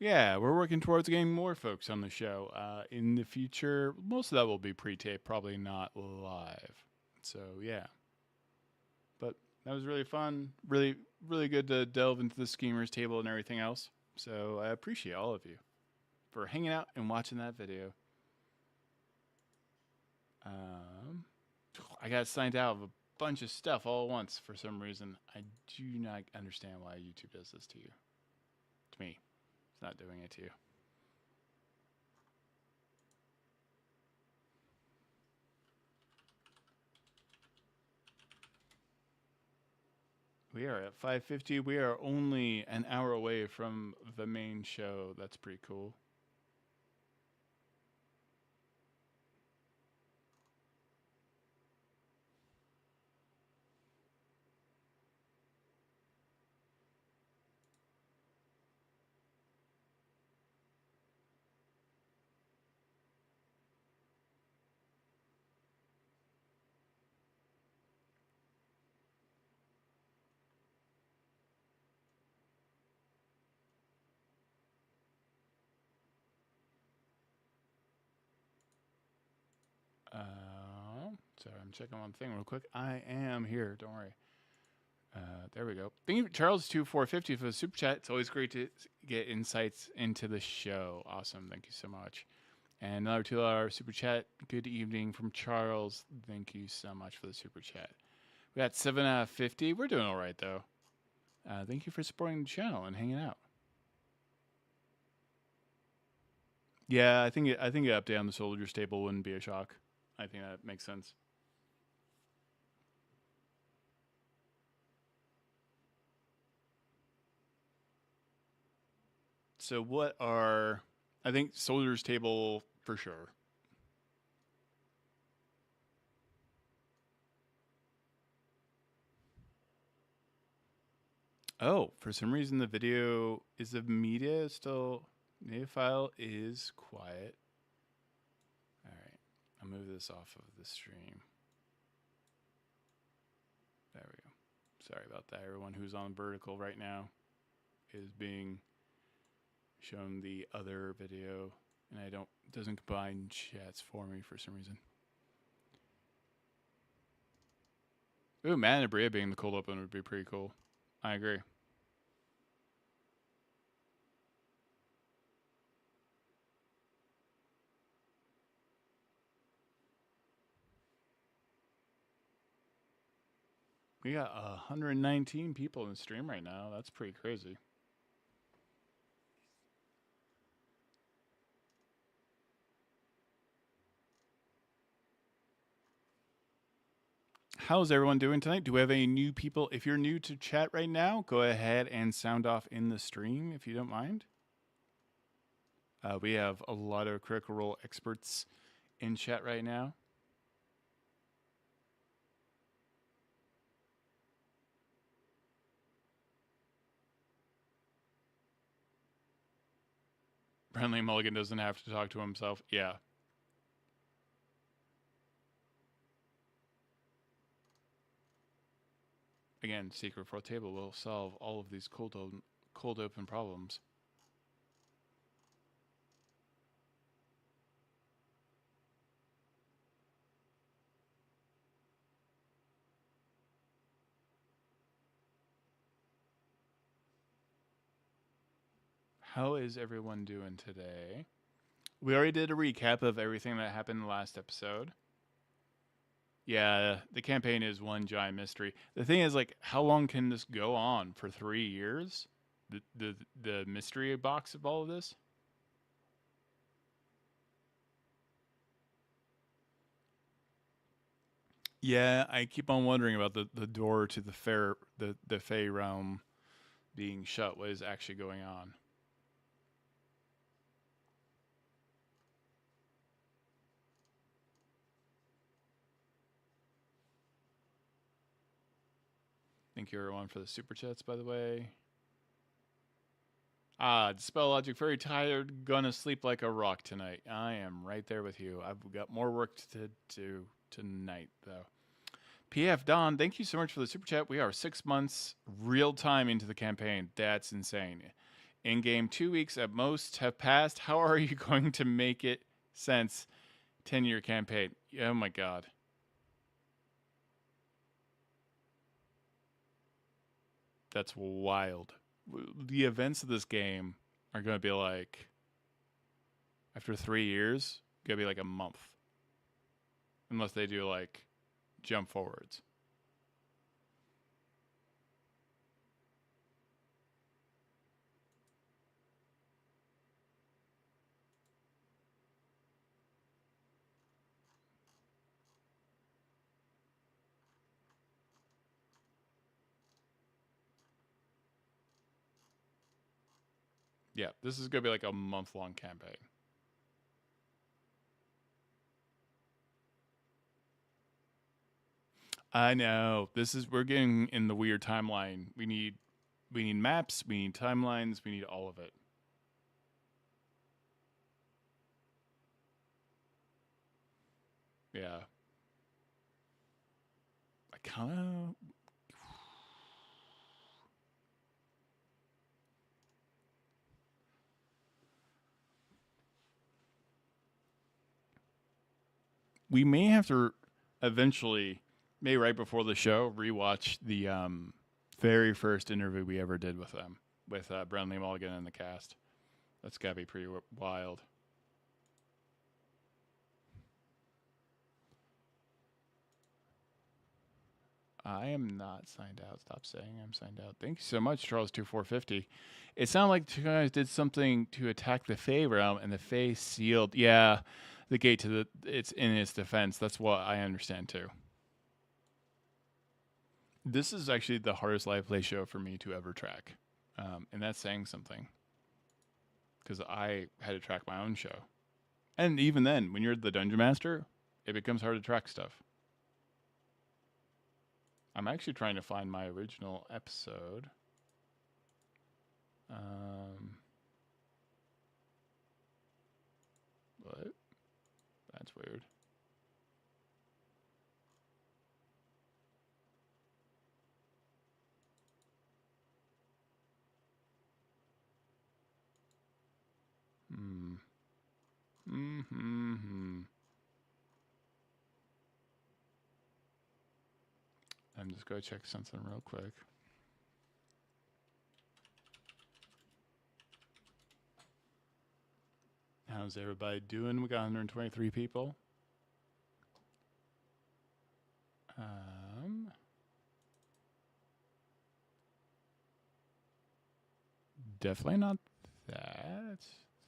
Yeah, we're working towards getting more folks on the show in the future. Most of that will be pre-taped, probably not live. So, yeah. But that was really fun. Really, really good to delve into the Schemers table and everything else. So I appreciate all of you for hanging out and watching that video. I got signed out of a bunch of stuff all at once for some reason. I do not understand why YouTube does this to you. To me. It's not doing it to you. We are at 5:50. We are only an hour away from the main show. That's pretty cool. Sorry, I'm checking one thing real quick. I am here. Don't worry. There we go. Thank you, Charles2450 for the super chat. It's always great to get insights into the show. Awesome. Thank you so much. And another $2 super chat. Good evening from Charles. Thank you so much for the super chat. We got 7 out of 50. We're doing all right, though. Thank you for supporting the channel and hanging out. Yeah, I think an update on the soldiers table wouldn't be a shock. I think that makes sense. So what are... I think soldiers table for sure. Oh, for some reason the video is the media still... Native file is quiet. All right. I'll move this off of the stream. There we go. Sorry about that. Everyone who's on vertical right now is being shown the other video, and doesn't combine chats for me for some reason. Ooh, Matt and Aabria being the cold open would be pretty cool. I agree. We got 119 people in the stream right now. That's pretty crazy. How's everyone doing tonight? Do we have any new people? If you're new to chat right now, go ahead and sound off in the stream if you don't mind. We have a lot of Critical Role experts in chat right now. Apparently Mulligan doesn't have to talk to himself. Yeah. Again, Secret Fourth Table will solve all of these cold open problems. How is everyone doing today? We already did a recap of everything that happened in the last episode. Yeah, the campaign is one giant mystery. The thing is, like, how long can this go on? For 3 years? The mystery box of all of this? Yeah, I keep on wondering about the door to the Fey realm being shut. What is actually going on? Thank you everyone for the super chats, by the way. Dispel Logic, very tired, gonna sleep like a rock tonight. I am right there with you. I've got more work to do tonight, though. PF Don, thank you so much for the super chat. We are 6 months real time into the campaign. That's insane. In game 2 weeks at most have passed. How are you going to make it sense? 10-year campaign. Oh my god. That's wild. The events of this game are going to be like, after 3 years, going to be like a month. Unless they do like jump forwards. Yeah, this is going to be like a month-long campaign. I know. We're getting in the weird timeline. We need maps, we need timelines, we need all of it. Yeah. I kind of... We may have to eventually, maybe right before the show, rewatch the very first interview we ever did with them, with Brennan, Mulligan, and the cast. That's gotta be pretty wild. I am not signed out. Stop saying I'm signed out. Thank you so much, Charles2450. It sounded like you guys did something to attack the Fae realm, and the Fae sealed. Yeah, the gate to the. It's in its defense. That's what I understand too. This is actually the hardest live play show for me to ever track, and that's saying something. Because I had to track my own show, and even then, when you're the dungeon master, it becomes hard to track stuff. I'm actually trying to find my original episode. What? That's weird. I'm just going to check something real quick. How's everybody doing? We got 123 people. Definitely not that.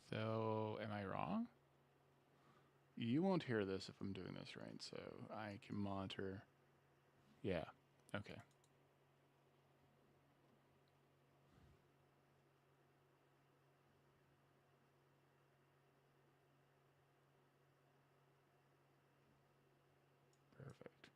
So, am I wrong? You won't hear this if I'm doing this right, so I can monitor. Yeah, okay. Perfect.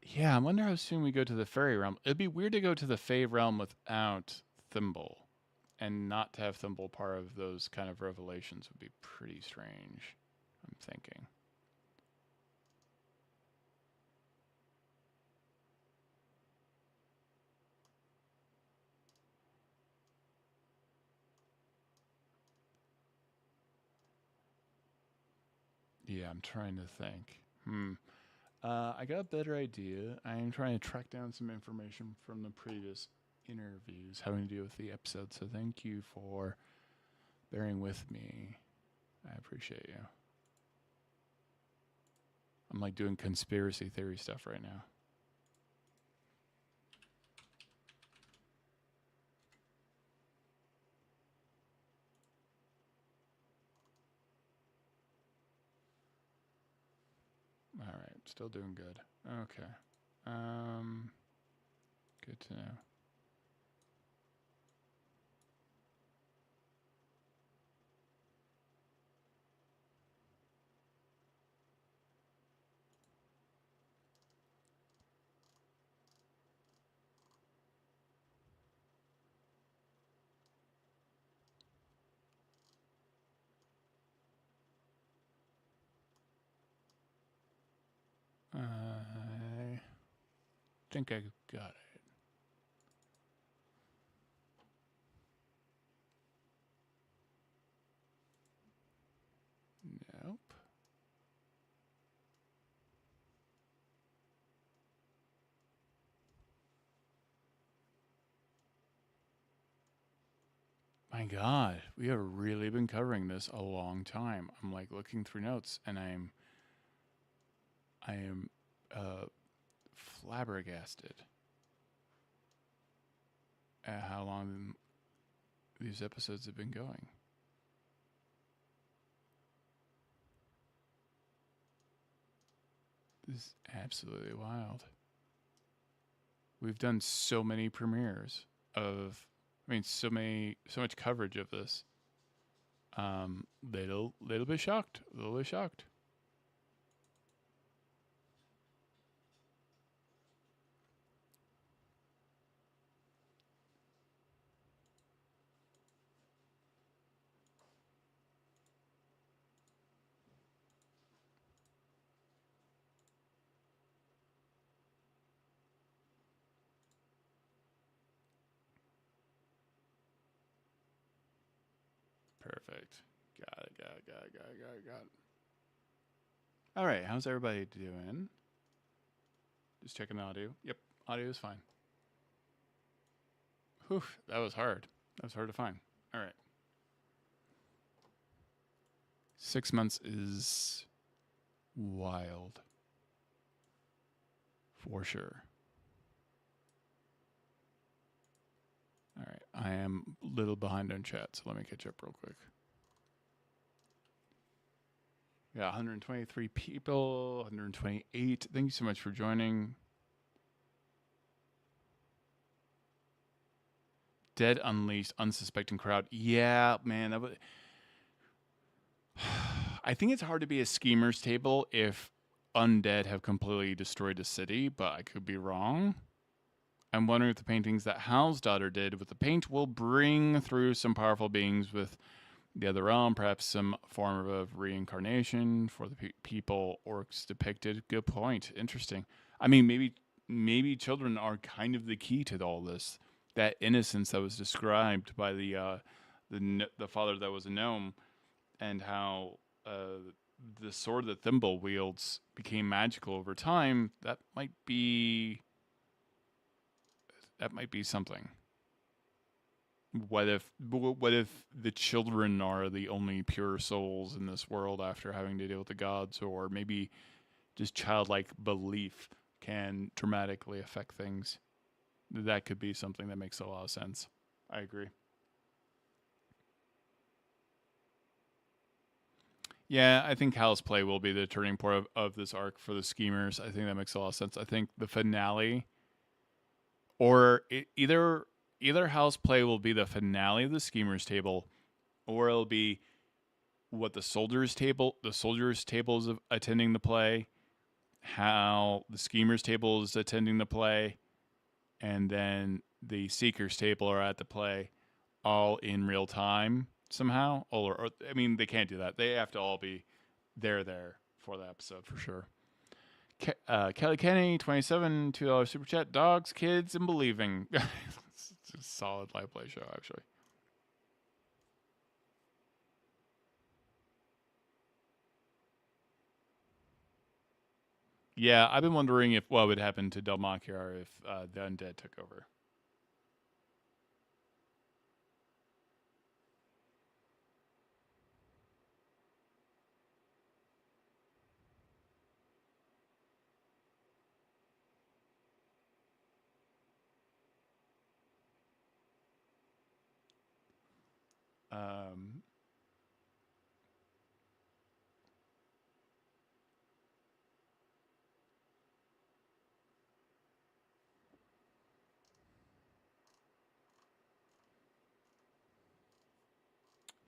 Yeah, I wonder how soon we go to the fairy realm. It'd be weird to go to the Fae realm without Thimble, and not to have Thimble part of those kind of revelations would be pretty strange, I'm thinking. Yeah, I'm trying to think. I got a better idea. I am trying to track down some information from the previous interviews having to do with the episode, so thank you for bearing with me. I appreciate you. I'm like doing conspiracy theory stuff right now. All right, still doing good. Okay. Good to know. I think I got it. Nope. My God, we have really been covering this a long time. I'm like looking through notes, and I am flabbergasted at how long these episodes have been going. This is absolutely wild. We've done so many premieres of, so much coverage of this. Little bit shocked. A little bit shocked. Perfect. Got it. All right, how's everybody doing? Just checking the audio. Yep, audio is fine. Whew, that was hard. That was hard to find. All right. 6 months is wild. For sure. All right, I am a little behind on chat, so let me catch up real quick. Yeah, 123 people, 128. Thank you so much for joining. Dead Unleashed, unsuspecting crowd. Yeah, man, that would. I think it's hard to be a schemer's table if undead have completely destroyed a city, but I could be wrong. I'm wondering if the paintings that Hal's daughter did with the paint will bring through some powerful beings with the other realm, perhaps some form of reincarnation for the people orcs depicted. Good point. Interesting. I mean, maybe children are kind of the key to all this. That innocence that was described by the father that was a gnome, and how the sword that Thimble wields became magical over time. That might be something. What if the children are the only pure souls in this world after having to deal with the gods, or maybe just childlike belief can dramatically affect things? That could be something that makes a lot of sense. I agree. Yeah, I think Hal's play will be the turning point of this arc for the schemers. I think that makes a lot of sense. I think the finale, or either Hal's play will be the finale of the schemers table, or it'll be what the soldiers table is attending the play, how the schemers table is attending the play, and then the seekers table are at the play, all in real time somehow. Or I mean, they can't do that. They have to all be there for the episode for sure. Kelly Kenny, 27, $2 super chat. Dogs, kids, and believing. It's a solid live play show, actually. Yeah, I've been wondering what would happen to Delmakiar if the undead took over.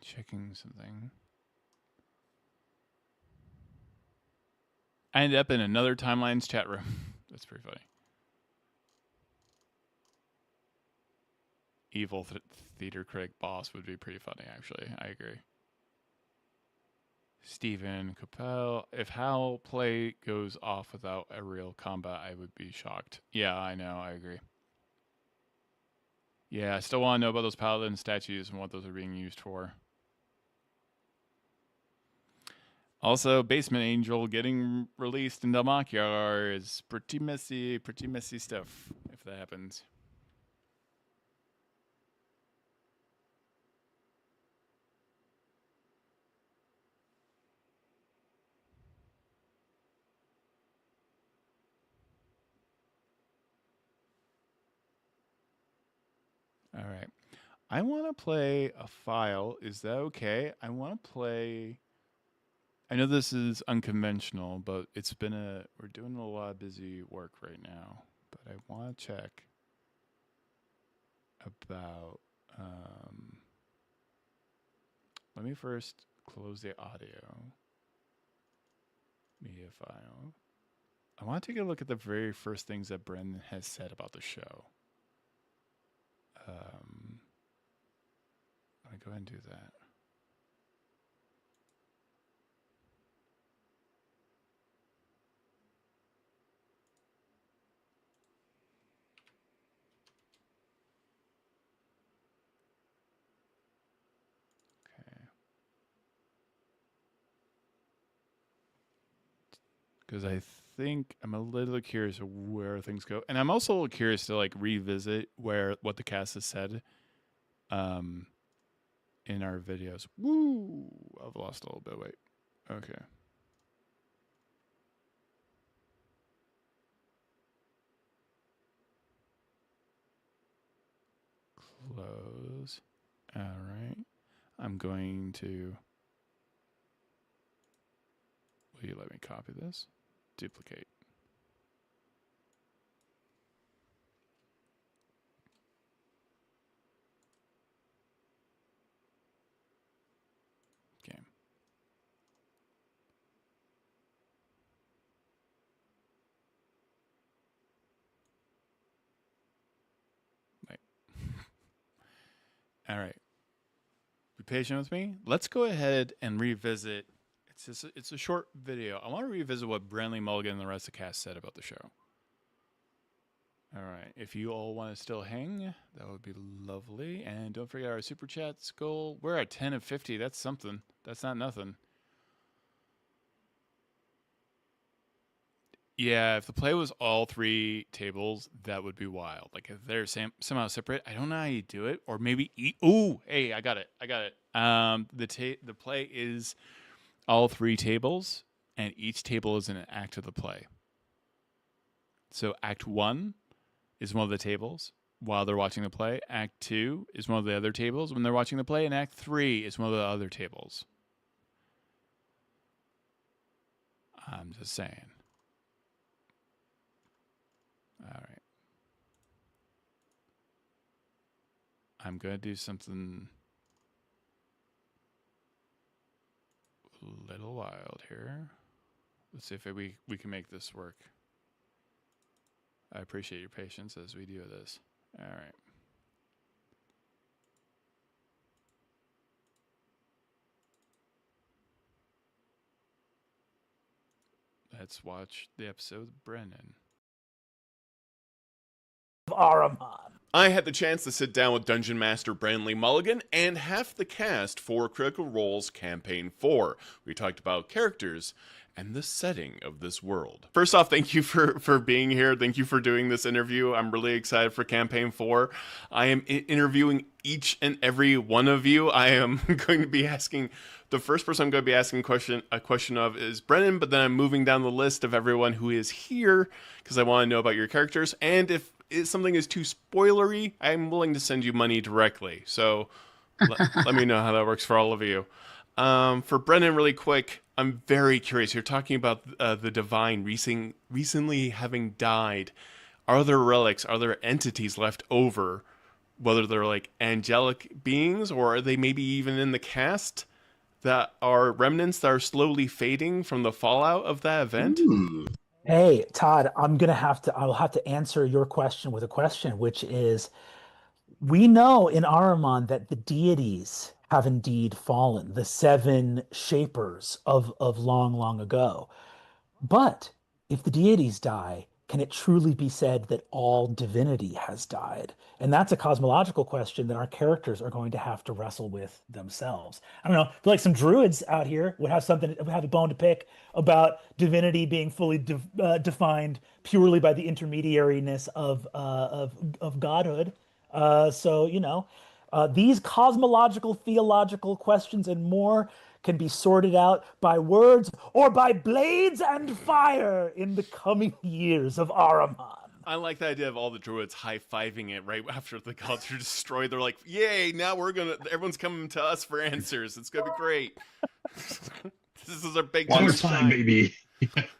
Checking something. I ended up in another Timelines chat room. That's pretty funny. Evil theater critic boss would be pretty funny, actually. I agree. Stephen Capel. If Hal play goes off without a real combat, I would be shocked. Yeah, I know. I agree. Yeah, I still want to know about those paladin statues and what those are being used for. Also, Basement Angel getting released in Delmakiar is pretty messy stuff if that happens. All right. I want to play a file. Is that okay? I want to play... I know this is unconventional, but we're doing a lot of busy work right now. But I want to check about... let me first close the audio. Media file. I want to take a look at the very first things that Brennan has said about the show. Let me go ahead and do that. Okay. because I think I'm a little curious of where things go, and I'm also a little curious to like revisit what the cast has said, in our videos. Woo! I've lost a little bit of weight. Okay. Close. All right. I'm going to. Will you let me copy this? Duplicate. Okay. Wait. All right. Be patient with me. Let's go ahead and revisit. It's a short video. I want to revisit what Brennan, Mulligan, and the rest of the cast said about the show. All right. If you all want to still hang, that would be lovely. And don't forget our super chats goal. We're at 10 of 50. That's something. That's not nothing. Yeah, if the play was all 3 tables, that would be wild. Like if they're somehow separate, I don't know how you do it. Or maybe ooh, hey, I got it. The play is all 3 tables, and each table is an act of the play. So Act 1 is one of the tables while they're watching the play. Act 2 is one of the other tables when they're watching the play, and Act 3 is one of the other tables. I'm just saying. All right. I'm going to do something a little wild here. Let's see if we can make this work. I appreciate your patience as we do this. All right. Let's watch the episode of Brennan. Ahriman. I had the chance to sit down with Dungeon Master Brennan Mulligan and half the cast for Critical Role's Campaign 4. We talked about characters and the setting of this world. First off, thank you for being here. Thank you for doing this interview. I'm really excited for Campaign 4. I am interviewing each and every one of you. I am going to be asking, the first person I'm going to be asking a question of is Brennan, but then I'm moving down the list of everyone who is here because I want to know about your characters. And if something is too spoilery, I'm willing to send you money directly. So let me know how that works for all of you. For Brennan, really quick, I'm very curious. You're talking about the divine recently having died. Are there relics? Are there entities left over? Whether they're like angelic beings or are they maybe even in the cast that are remnants that are slowly fading from the fallout of that event? Ooh. Hey, Todd, I'll have to answer your question with a question, which is, we know in Ahriman that the deities have indeed fallen, the 7 shapers of long, long ago. But if the deities die, can it truly be said that all divinity has died? And that's a cosmological question that our characters are going to have to wrestle with themselves. I don't know. I feel like some druids out here would have a bone to pick about divinity being fully defined purely by the intermediariness of godhood. These cosmological, theological questions and more can be sorted out by words or by blades and fire in the coming years of Ahriman. I like the idea of all the druids high-fiving it right after the gods are destroyed. They're like, yay, now everyone's coming to us for answers. It's going to be great. This is our big time, baby.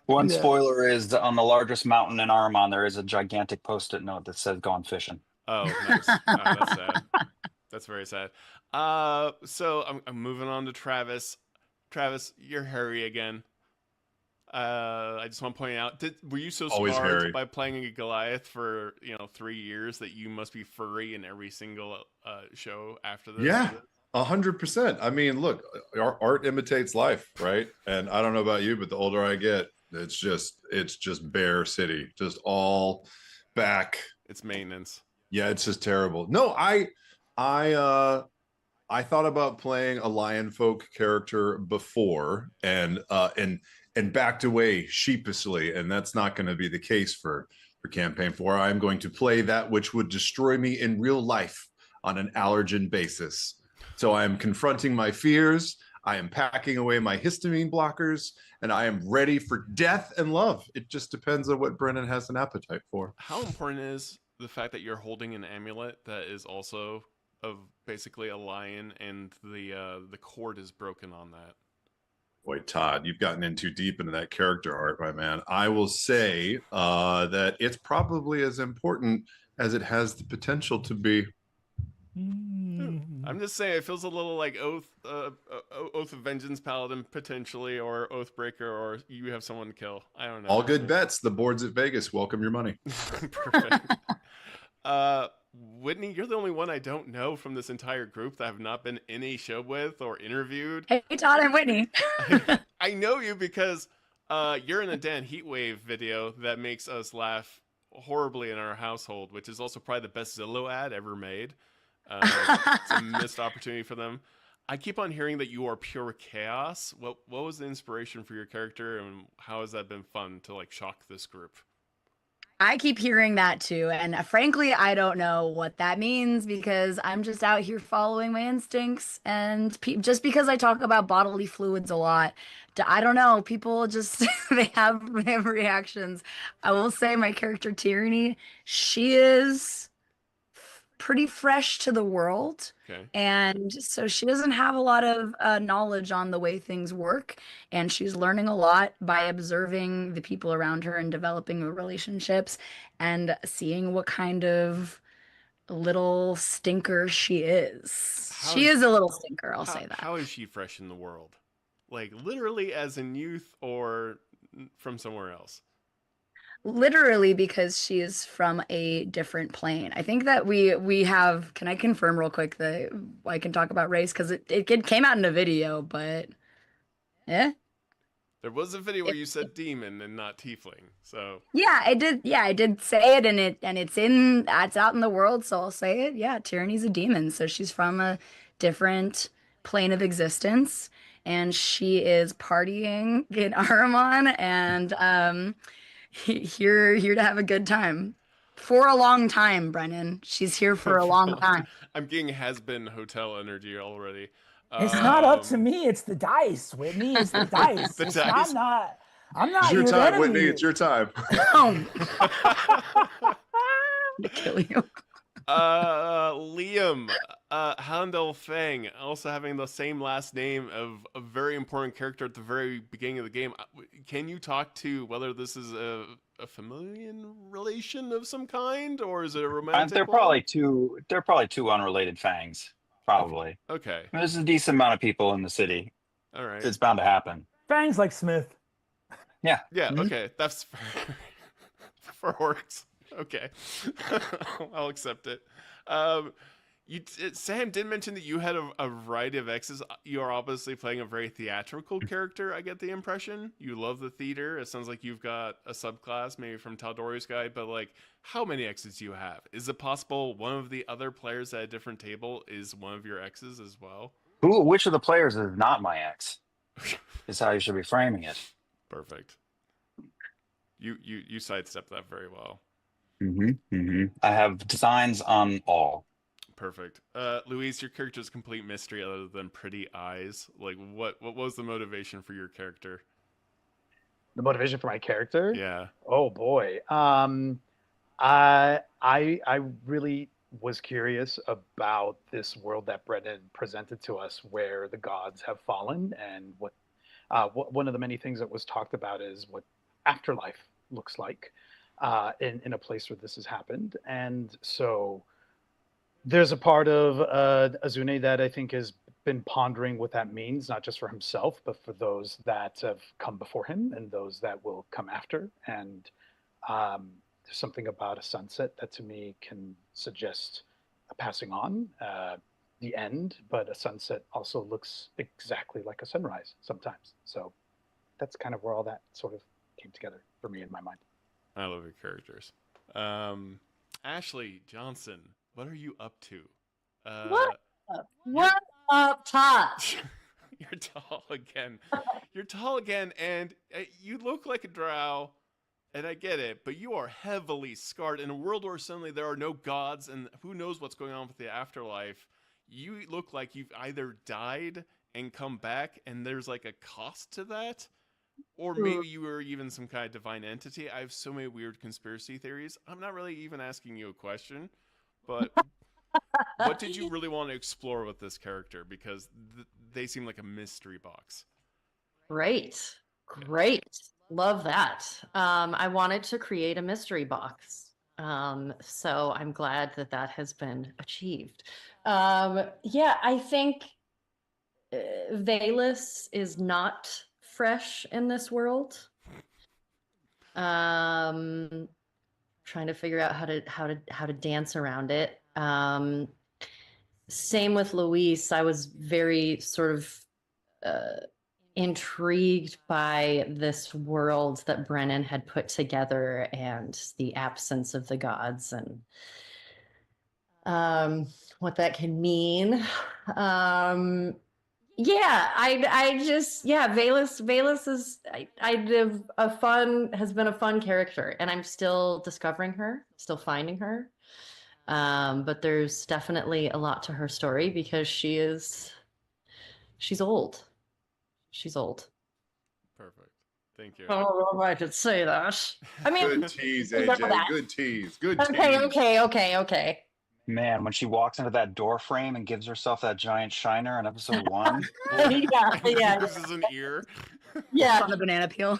One spoiler is on the largest mountain in Ahriman, there is a gigantic post-it note that says "Gone fishing." Oh, nice. Oh, that's sad. That's very sad. So I'm moving on to Travis. Travis, you're hairy again. I just want to point out, were you so scarred by playing a Goliath for 3 years that you must be furry in every single show after this? Yeah, 100%. I mean, look, art imitates life, right? And I don't know about you, but the older I get, it's just bare city, just all back. It's maintenance. Yeah, it's just terrible. No, I thought about playing a lion folk character before, and and backed away sheepishly. And that's not going to be the case for campaign 4. I'm going to play that which would destroy me in real life on an allergen basis. So I am confronting my fears. I am packing away my histamine blockers, and I am ready for death and love. It just depends on what Brennan has an appetite for. How important is the fact that you're holding an amulet that is also of basically a lion, and the cord is broken on that? Boy, Todd, you've gotten in too deep into that character art, my man. I will say that it's probably as important as it has the potential to be. I'm just saying, it feels a little like Oath of Vengeance Paladin potentially, or Oathbreaker, or you have someone to kill. I don't know. All good bets. The boards at Vegas welcome your money. Perfect. Whitney, you're the only one I don't know from this entire group that I've not been in a show with or interviewed. Hey, Todd, I'm Whitney. I know you because you're in a Dan Heatwave video that makes us laugh horribly in our household, which is also probably the best Zillow ad ever made. It's a missed opportunity for them. I keep on hearing that you are pure chaos. What was the inspiration for your character, and how has that been fun to like shock this group? I keep hearing that too, and frankly, I don't know what that means because I'm just out here following my instincts, and just because I talk about bodily fluids a lot, I don't know, people just they have reactions. I will say my character Tyranny, she is pretty fresh to the world. Okay. And so she doesn't have a lot of knowledge on the way things work. And she's learning a lot by observing the people around her and developing the relationships and seeing what kind of little stinker she is. She is a little stinker, I'll say that. How is she fresh in the world? Like literally as in youth or from somewhere else? Literally, because she is from a different plane. I think that we have. Can I confirm real quick that I can talk about race because it came out in a video, but yeah. There was a video where you said demon and not tiefling, so yeah, I did. Yeah, I did say it, and it's out in the world, so I'll say it. Yeah, Tyranny's a demon, so she's from a different plane of existence, and she is partying in Ahriman, and here to have a good time for a long time. Brennan, she's here for a long time. I'm getting has-been hotel energy already. It's not up to me. It's the dice, Whitney. It's the dice. The it's dice. I'm not It's your here to time, enemy Whitney. you. It's your time. To kill you. Liam, Halandil Fang, also having the same last name of a very important character at the very beginning of the game. Can you talk to whether this is a familial relation of some kind, or is it a romantic? They're probably two unrelated Fangs. Probably. Okay. I mean, there's a decent amount of people in the city. All right. It's bound to happen. Fangs like Smith. Yeah. Yeah. Okay. That's for orcs. Okay. I'll accept it. Sam did mention that you had a variety of X's. You are obviously playing a very theatrical character, I get the impression. You love the theater. It sounds like you've got a subclass, maybe from Taldori's Guide, but like, how many X's do you have? Is it possible one of the other players at a different table is one of your X's as well? Which of the players is not my ex? Is how you should be framing it. Perfect. You sidestepped that very well. I have designs on all. Perfect. Louise, your character's a complete mystery other than pretty eyes. Like, what was the motivation for your character? The motivation for my character? Yeah. Oh boy. I really was curious about this world that Brennan presented to us, where the gods have fallen, and what one of the many things that was talked about is what afterlife looks like in a place where this has happened. And so there's a part of Azune that I think has been pondering what that means, not just for himself, but for those that have come before him and those that will come after. And there's something about a sunset that to me can suggest a passing on, the end, but a sunset also looks exactly like a sunrise sometimes. So that's kind of where all that sort of came together for me in my mind. I love your characters. Ashley Johnson, what are you up to? What up, Todd? You're tall again. You're tall again, and you look like a drow, and I get it, but you are heavily scarred. In a world where suddenly there are no gods, and who knows what's going on with the afterlife, you look like you've either died and come back, and there's like a cost to that, or maybe you were even some kind of divine entity. I have so many weird conspiracy theories. I'm not really even asking you a question, but what did you really want to explore with this character? Because they seem like a mystery box. Great. Love that. I wanted to create a mystery box. So I'm glad that that has been achieved. Yeah, I think Vaelus is not fresh in this world. Trying to figure out how to dance around it. Same with Luis. I was very sort of intrigued by this world that Brennan had put together and the absence of the gods and what that can mean. Yeah, Vaelus is has been a fun character, and I'm still discovering her, still finding her. But there's definitely a lot to her story because she's old. She's old. Perfect. Thank you. I don't know if I could say that. I mean, good tease, AJ. Good tease. Good tease. Okay. Man, when she walks into that door frame and gives herself that giant shiner in episode 1. yeah. This is an ear. Yeah. On the banana peel.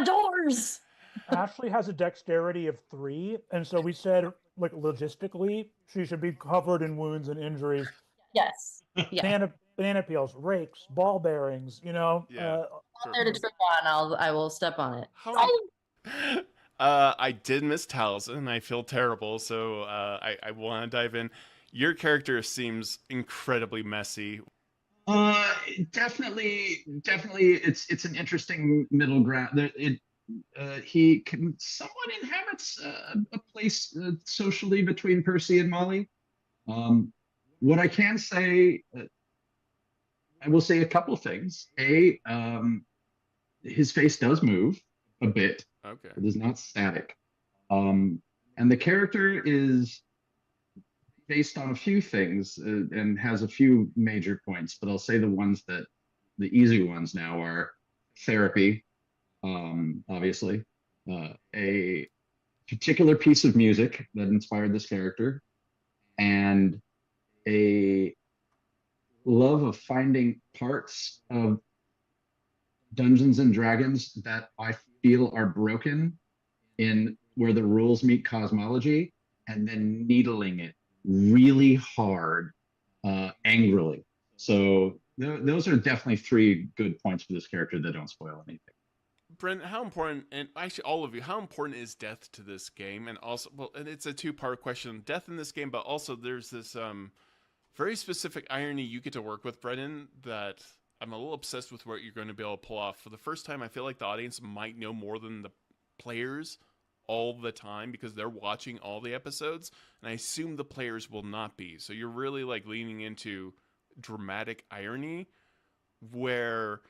Doors. Ashley has a dexterity of 3, and so we said, like, logistically, she should be covered in wounds and injuries. Yes. Yeah. Banana peels, rakes, ball bearings, you know. Yeah. There to trip on, I will step on it. I did miss Taliesin, and I feel terrible, so I want to dive in. Your character seems incredibly messy. Definitely, it's an interesting middle ground. He can somewhat inhabits a place socially between Percy and Molly. What I can say, I will say a couple of things. His face does move a bit. Okay. It is not static. And the character is based on a few things and has a few major points, but I'll say the easy ones now are therapy, obviously, a particular piece of music that inspired this character, and a love of finding parts of Dungeons and Dragons that I feel are broken in where the rules meet cosmology, and then needling it really hard, angrily. So those are definitely 3 good points for this character that don't spoil anything. Brent, how important, and actually all of you, how important is death to this game? And also, well, and it's a 2-part question, death in this game, but also there's this very specific irony you get to work with, Brennan, that I'm a little obsessed with what you're going to be able to pull off. For the first time, I feel like the audience might know more than the players all the time because they're watching all the episodes, and I assume the players will not be. So you're really like leaning into dramatic irony where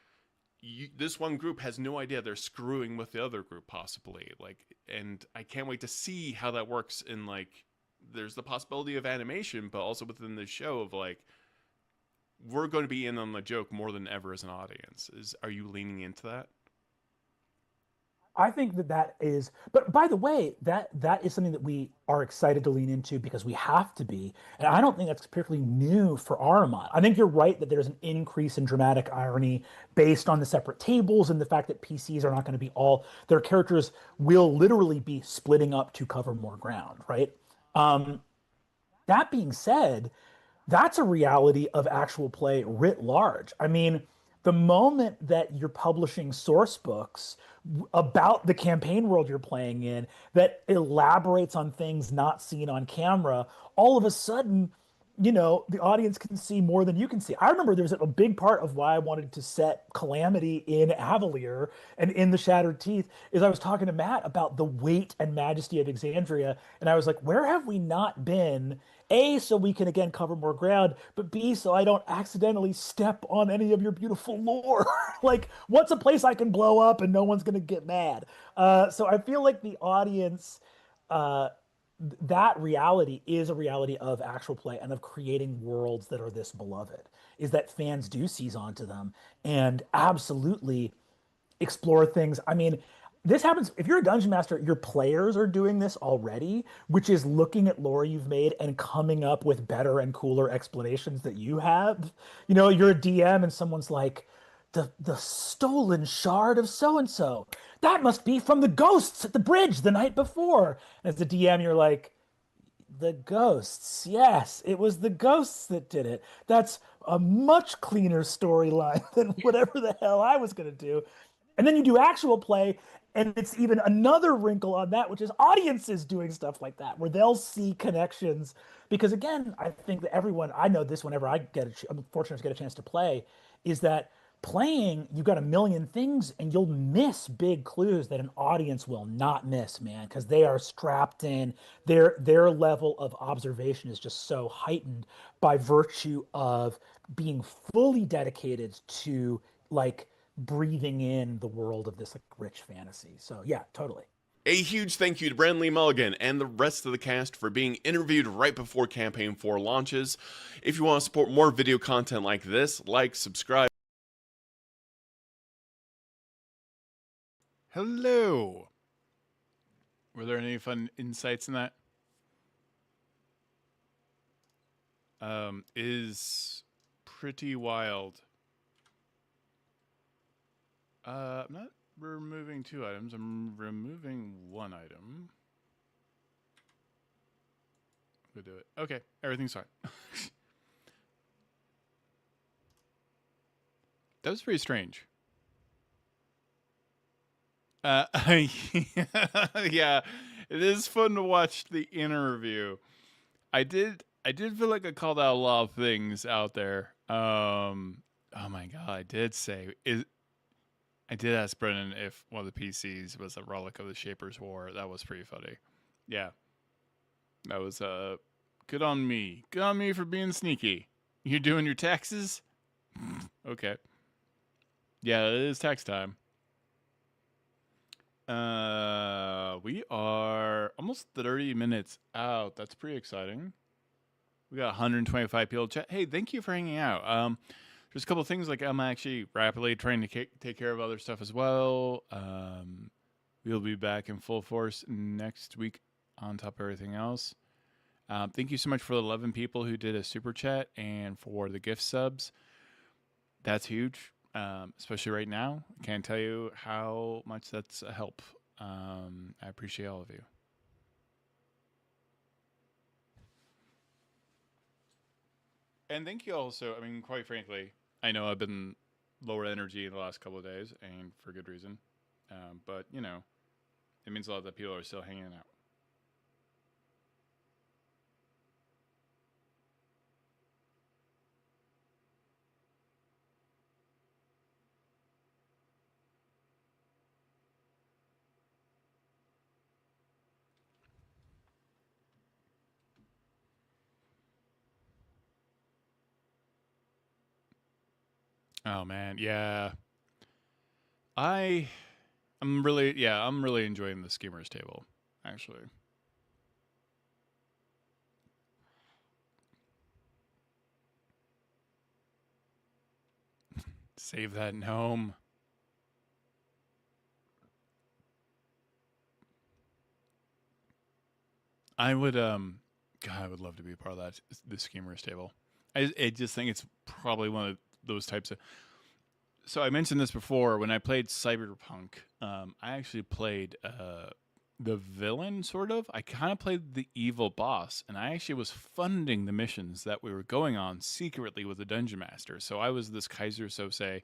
this one group has no idea they're screwing with the other group possibly. Like, and I can't wait to see how that works in, like, there's the possibility of animation, but also within the show of like, we're going to be in on the joke more than ever as an audience. Are you leaning into that? I think that is, but by the way, that is something that we are excited to lean into because we have to be. And I don't think that's particularly new for Ahriman. I think you're right that there's an increase in dramatic irony based on the separate tables and the fact that PCs are not going to be their characters will literally be splitting up to cover more ground, right? That being said, that's a reality of actual play writ large. I mean, the moment that you're publishing source books about the campaign world you're playing in that elaborates on things not seen on camera, all of a sudden you know, the audience can see more than you can see. I remember there was a big part of why I wanted to set Calamity in Avalier and in the Shattered Teeth is I was talking to Matt about the weight and majesty of Exandria, and I was like, where have we not been? A, so we can again cover more ground, but B, so I don't accidentally step on any of your beautiful lore. Like, what's a place I can blow up and no one's gonna get mad? So I feel like the audience uh, that reality is a reality of actual play and of creating worlds that are this beloved, is that fans do seize onto them and absolutely explore things. I mean, this happens if you're a dungeon master, your players are doing this already, which is looking at lore you've made and coming up with better and cooler explanations that you have. You know, you're a DM and someone's like, the stolen shard of so and so. That must be from the ghosts at the bridge the night before. As the DM, you're like, the ghosts. Yes, it was the ghosts that did it. That's a much cleaner storyline than whatever the hell I was going to do. And then you do actual play, and it's even another wrinkle on that, which is audiences doing stuff like that, where they'll see connections. Because again, I think that everyone, I know this whenever I'm fortunate to get a chance to play, is that playing, you've got a million things and you'll miss big clues that an audience will not miss, man, because they are strapped in. Their level of observation is just so heightened by virtue of being fully dedicated to like breathing in the world of this like rich fantasy. So yeah, totally. A huge thank you to Brennan Mulligan and the rest of the cast for being interviewed right before Campaign 4 launches. If you want to support more video content like this, like, subscribe. Hello. Were there any fun insights in that? Is pretty wild. I'm not removing 2 items. I'm removing 1 item. We'll do it. Okay, everything's fine. That was pretty strange. Yeah, it is fun to watch the interview. I did feel like I called out a lot of things out there. Oh my god, I did ask Brennan if one of the PCs was a relic of the Shaper's War. That was pretty funny. Yeah. That was good on me. Good on me for being sneaky. You doing your taxes? Okay. Yeah, it is tax time. We are almost 30 minutes out. That's pretty exciting. We got 125 people chat. Hey, thank you for hanging out. There's a couple things like I'm actually rapidly trying to take care of other stuff as well. We'll be back in full force next week on top of everything else. Thank you so much for the 11 people who did a super chat and for the gift subs. That's huge. Especially right now. I can't tell you how much that's a help. I appreciate all of you. And thank you also, I mean, quite frankly, I know I've been lower energy in the last couple of days, and for good reason. But, you know, it means a lot that people are still hanging out. Oh man, yeah. I'm really enjoying the Schemers table, actually. Save that gnome. I would God, I would love to be a part of that, the Schemers table. I just think it's probably one of those types of. So I mentioned this before when I played Cyberpunk. I actually played the villain, sort of. I kind of played the evil boss, and I actually was funding the missions that we were going on secretly with the dungeon master. So I was this Kaiser Sose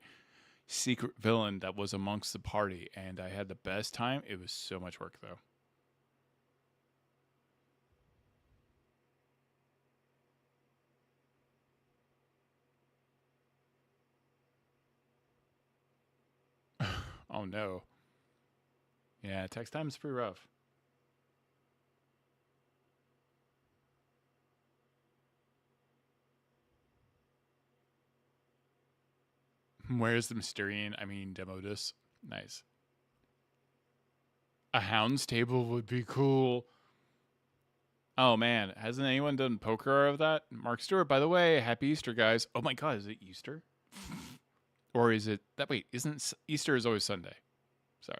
secret villain that was amongst the party, and I had the best time. It was so much work, though. Oh no. Yeah, text time is pretty rough. Where's the Mysterian? I mean, Demodus. Nice. A Hound's Table would be cool. Oh man, hasn't anyone done poker of that? Mark Stewart, by the way, happy Easter, guys. Oh my god, is it Easter? Or is it that? Wait, isn't Easter is always Sunday? Sorry,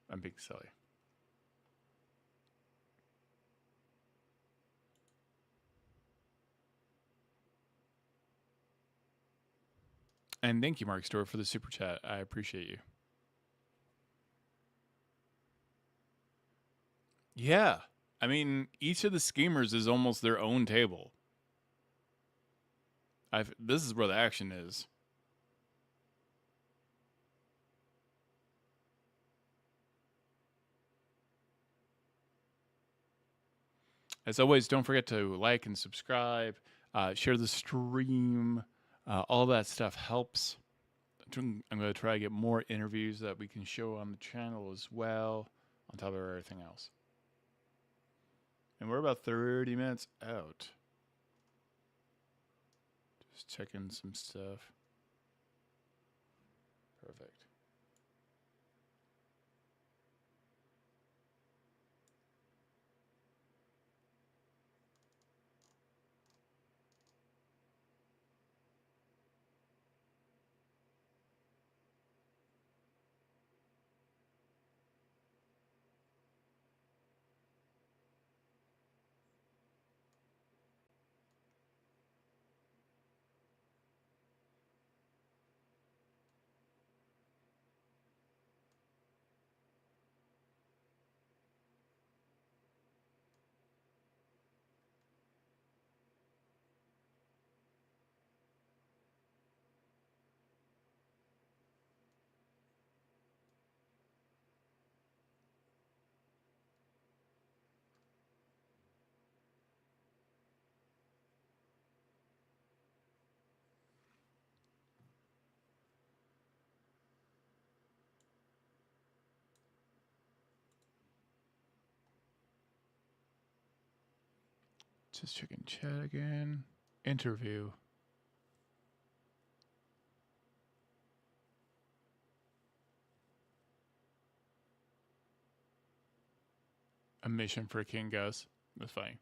I'm being silly. And thank you, Mark Stewart, for the super chat. I appreciate you. Yeah, I mean, each of the schemers is almost their own table. This is where the action is. As always, don't forget to like and subscribe, share the stream. All that stuff helps. I'm going to try to get more interviews that we can show on the channel as well, on top of everything else. And we're about 30 minutes out. Just checking some stuff. Perfect. Just checking chat again. Interview. A mission for King Gus. That's funny.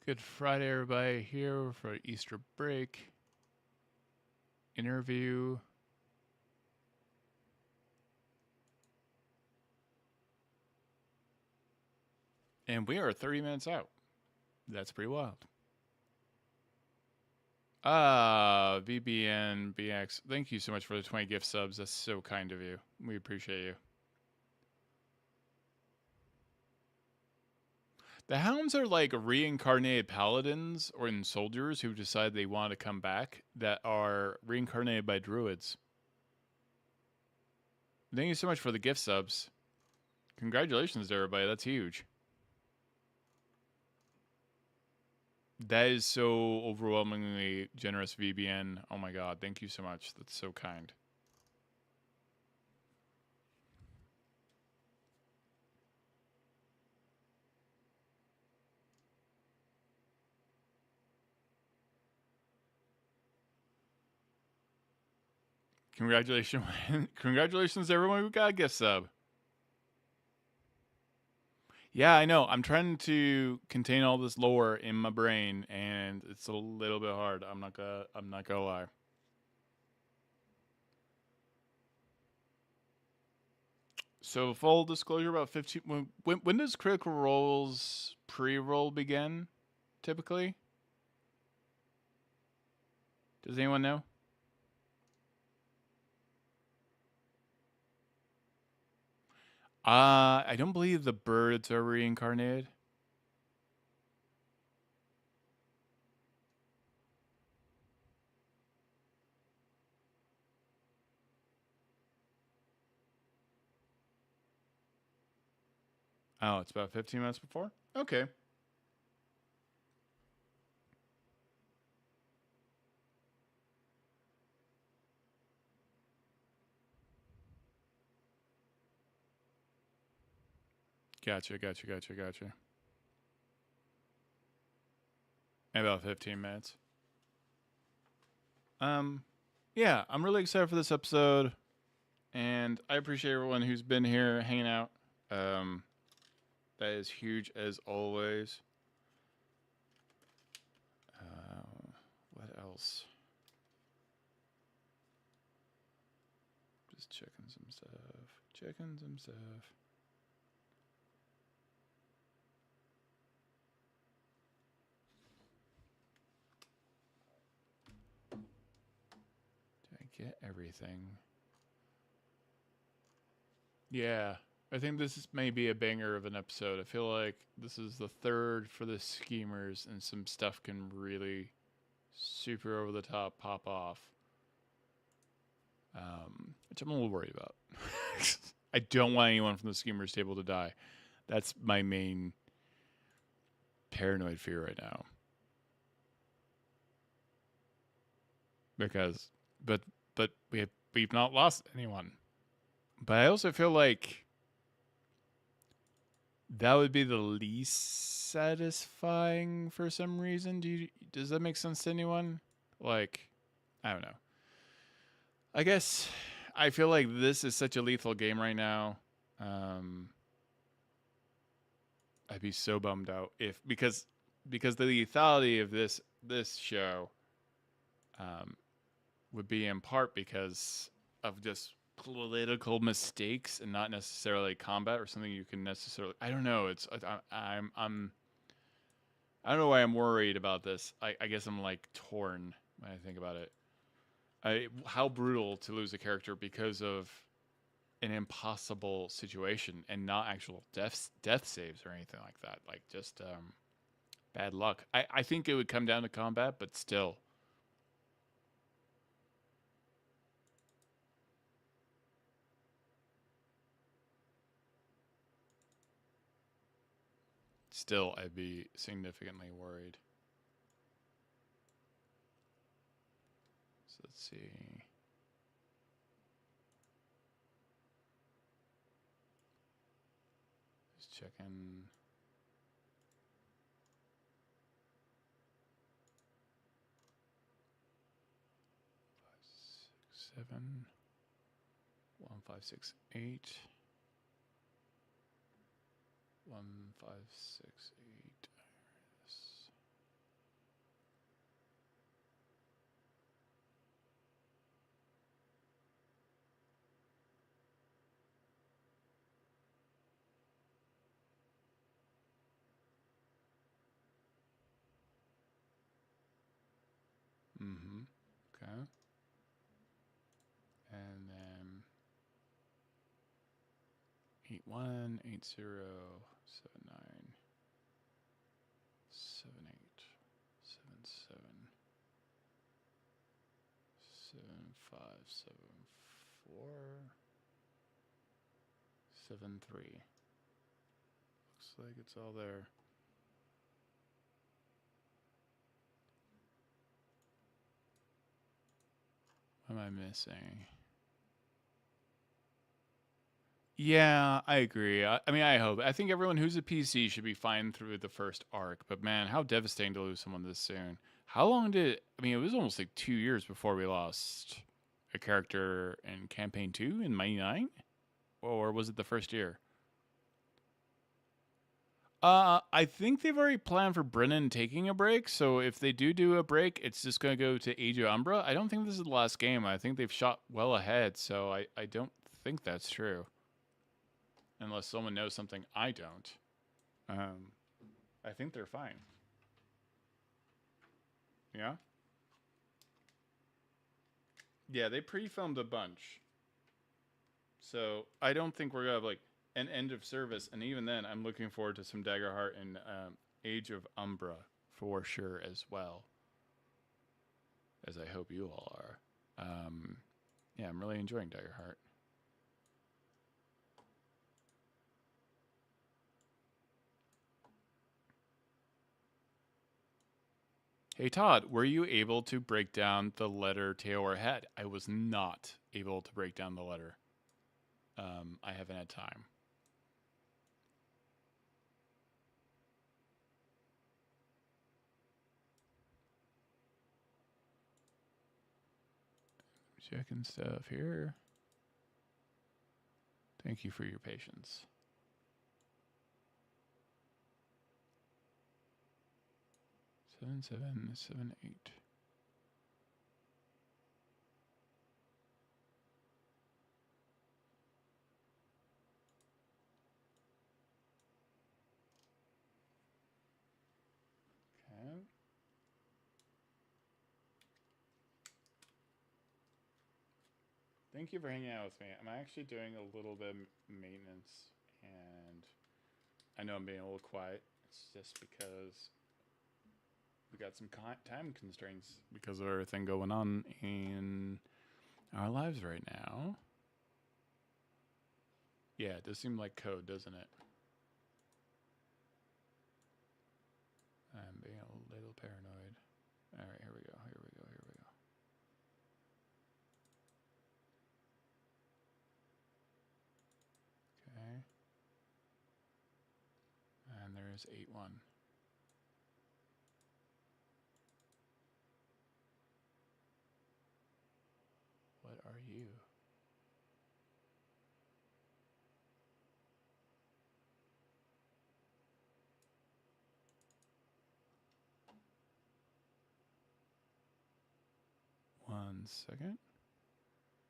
Good Friday, everybody. Here for Easter break. Interview. And we are 30 minutes out. That's pretty wild. VBN BX. Thank you so much for the 20 gift subs. That's so kind of you. We appreciate you. The Hounds are like reincarnated paladins or in soldiers who decide they want to come back that are reincarnated by druids. Thank you so much for the gift subs. Congratulations to everybody. That's huge. That is so overwhelmingly generous, VBN. Oh my god, thank you so much. That's so kind. Congratulations. Congratulations to everyone who got a gift sub. Yeah, I know. I'm trying to contain all this lore in my brain, and it's a little bit hard. I'm not gonna lie. So full disclosure about 15. When does Critical Role's pre-roll begin? Typically, does anyone know? I don't believe the birds are reincarnated. Oh, it's about 15 minutes before? Okay. Gotcha. Maybe about 15 minutes. Yeah, I'm really excited for this episode, and I appreciate everyone who's been here hanging out. That is huge as always. What else? Just checking some stuff. Did I get everything? Yeah, I think this is maybe a banger of an episode. I feel like this is the third for the schemers, and some stuff can really super over the top pop off. Which I'm a little worried about. I don't want anyone from the schemers table to die. That's my main paranoid fear right now. Because, but we've not lost anyone. But I also feel like that would be the least satisfying for some reason. Does that make sense to anyone? Like, I don't know. I guess I feel like this is such a lethal game right now. I'd be so bummed out because the lethality of this show would be in part because of just political mistakes and not necessarily combat or something you can necessarily. I don't know. I don't know why I'm worried about this. I guess I'm like torn when I think about it. How brutal to lose a character because of an impossible situation and not actual death saves or anything like that. Like just bad luck. I think it would come down to combat, but still. Still, I'd be significantly worried. So let's see. Just checking. Five, six, 7. 1, 5, 6, 8. 1, 5, 6, 8. Okay. And then 8, 1, 8, 0, 7, 9, 7, 8, 7, 7, 7, 5, 7, 4, 7, 3. Looks like it's all there. What am I missing? Yeah, I agree. I mean, I hope. I think everyone who's a PC should be fine through the first arc. But man, how devastating to lose someone this soon. How long did... I mean, it was almost like 2 years before we lost a character in Campaign 2 in 99? Or was it the first year? I think they've already planned for Brennan taking a break. So if they do a break, it's just going to go to Age of Umbra. I don't think this is the last game. I think they've shot well ahead. So I don't think that's true. Unless someone knows something I don't. I think they're fine. Yeah? Yeah, they pre-filmed a bunch. So I don't think we're going to have like an end of service. And even then, I'm looking forward to some Daggerheart and Age of Umbra for sure as well. As I hope you all are. Yeah, I'm really enjoying Daggerheart. Hey Todd, were you able to break down the letter tail or head? I was not able to break down the letter. I haven't had time. Checking stuff here. Thank you for your patience. 7778. Okay. Thank you for hanging out with me. I'm actually doing a little bit of maintenance, and I know I'm being a little quiet. It's just because we got some time constraints because of everything going on in our lives right now. Yeah, it does seem like code, doesn't it? I'm being a little paranoid. All right, here we go. Okay. And there's 8-1. What are you? One second.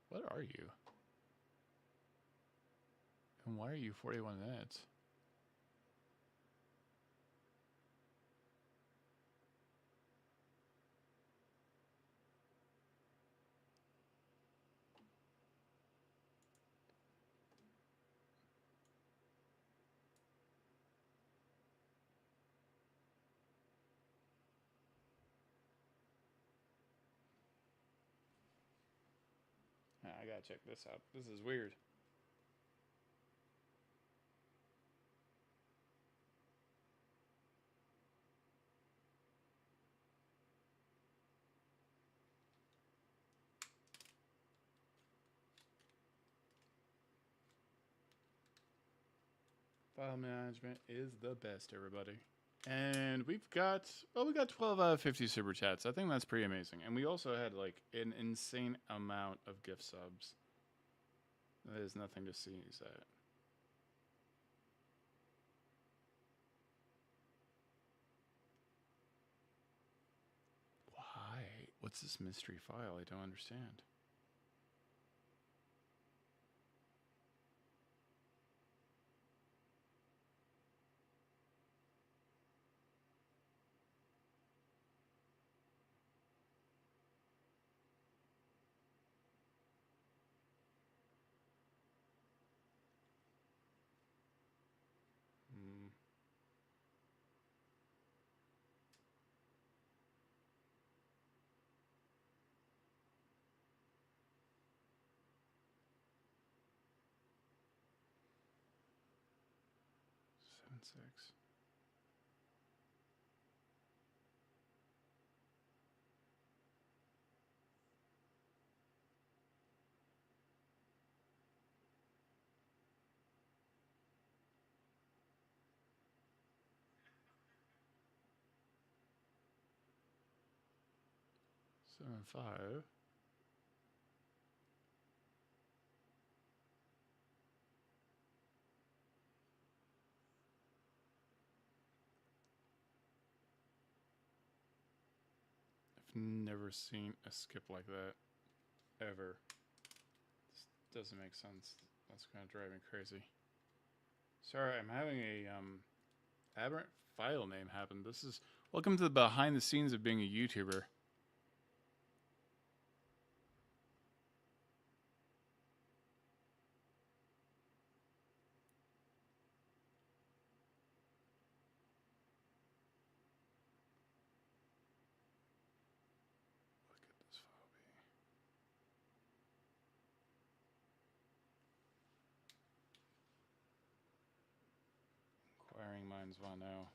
What are you? And why are you 41 minutes? I gotta check this out. This is weird. File management is the best, everybody. And we got 12 out of 50 super chats. I think that's pretty amazing. And we also had like an insane amount of gift subs. There's nothing to sneeze at. Why? What's this mystery file? I don't understand. Hmm. Seven, 6. Seven, 5. I've never seen a skip like that. Ever. This doesn't make sense. That's gonna drive me crazy. Sorry, I'm having a aberrant file name happen. This is welcome to the behind the scenes of being a YouTuber. What could this file be? Inquiring minds want to know.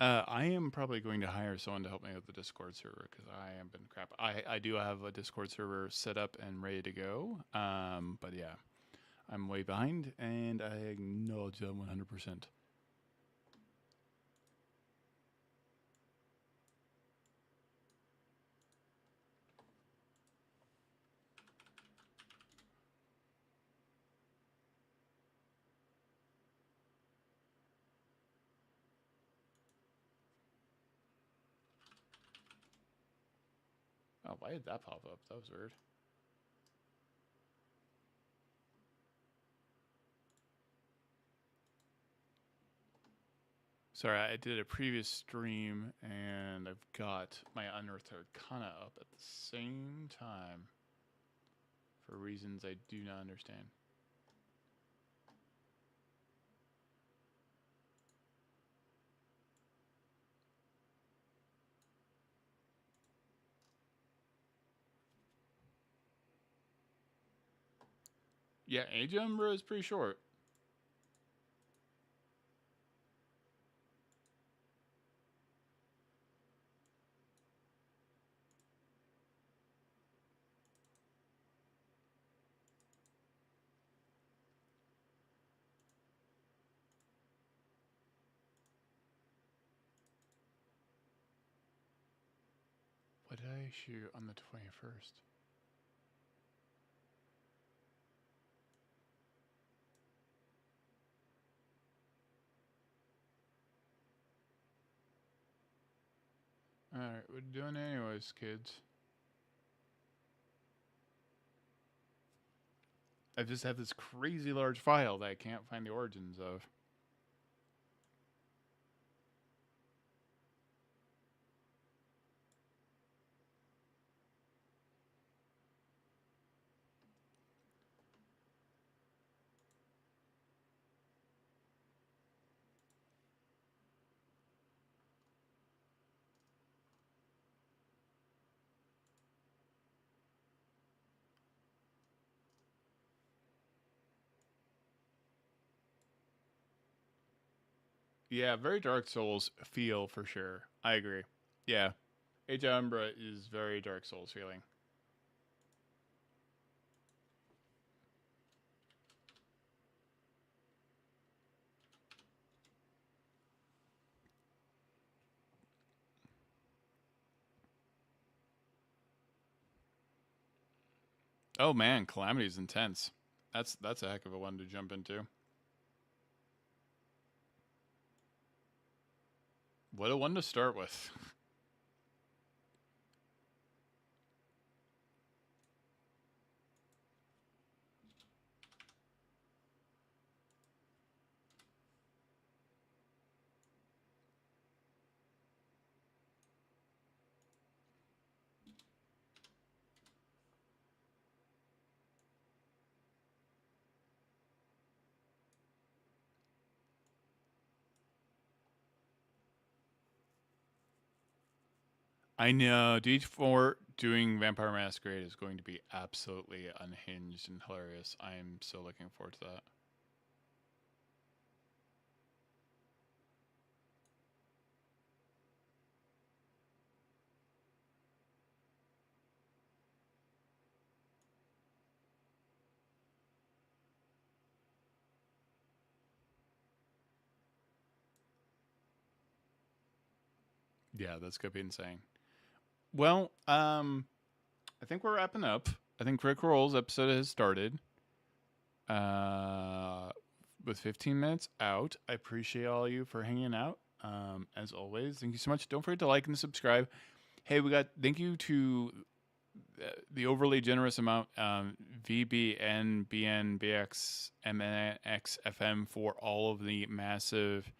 I am probably going to hire someone to help me with the Discord server because I have been crap. I do have a Discord server set up and ready to go. But yeah, I'm way behind, and I acknowledge that 100%. Oh, why did that pop up? That was weird. Sorry, I did a previous stream, and I've got my Unearthed Arcana up at the same time for reasons I do not understand. Yeah, Age Umbra is pretty short. What did I shoot on the 21st? Alright, we're doing it anyways, kids. I just have this crazy large file that I can't find the origins of. Yeah, very Dark Souls feel for sure. I agree. Yeah. Age of Umbra is very Dark Souls feeling. Oh man, Calamity is intense. That's a heck of a one to jump into. What a one to start with. I know. D4 doing Vampire Masquerade is going to be absolutely unhinged and hilarious. I am so looking forward to that. Yeah, that's going to be insane. Well, I think we're wrapping up. I think Critical Role's episode has started. With 15 minutes out, I appreciate all of you for hanging out. As always, thank you so much. Don't forget to like and subscribe. Hey, thank you to the overly generous amount, VBN, BN, BX, MNX, FM for all of the massive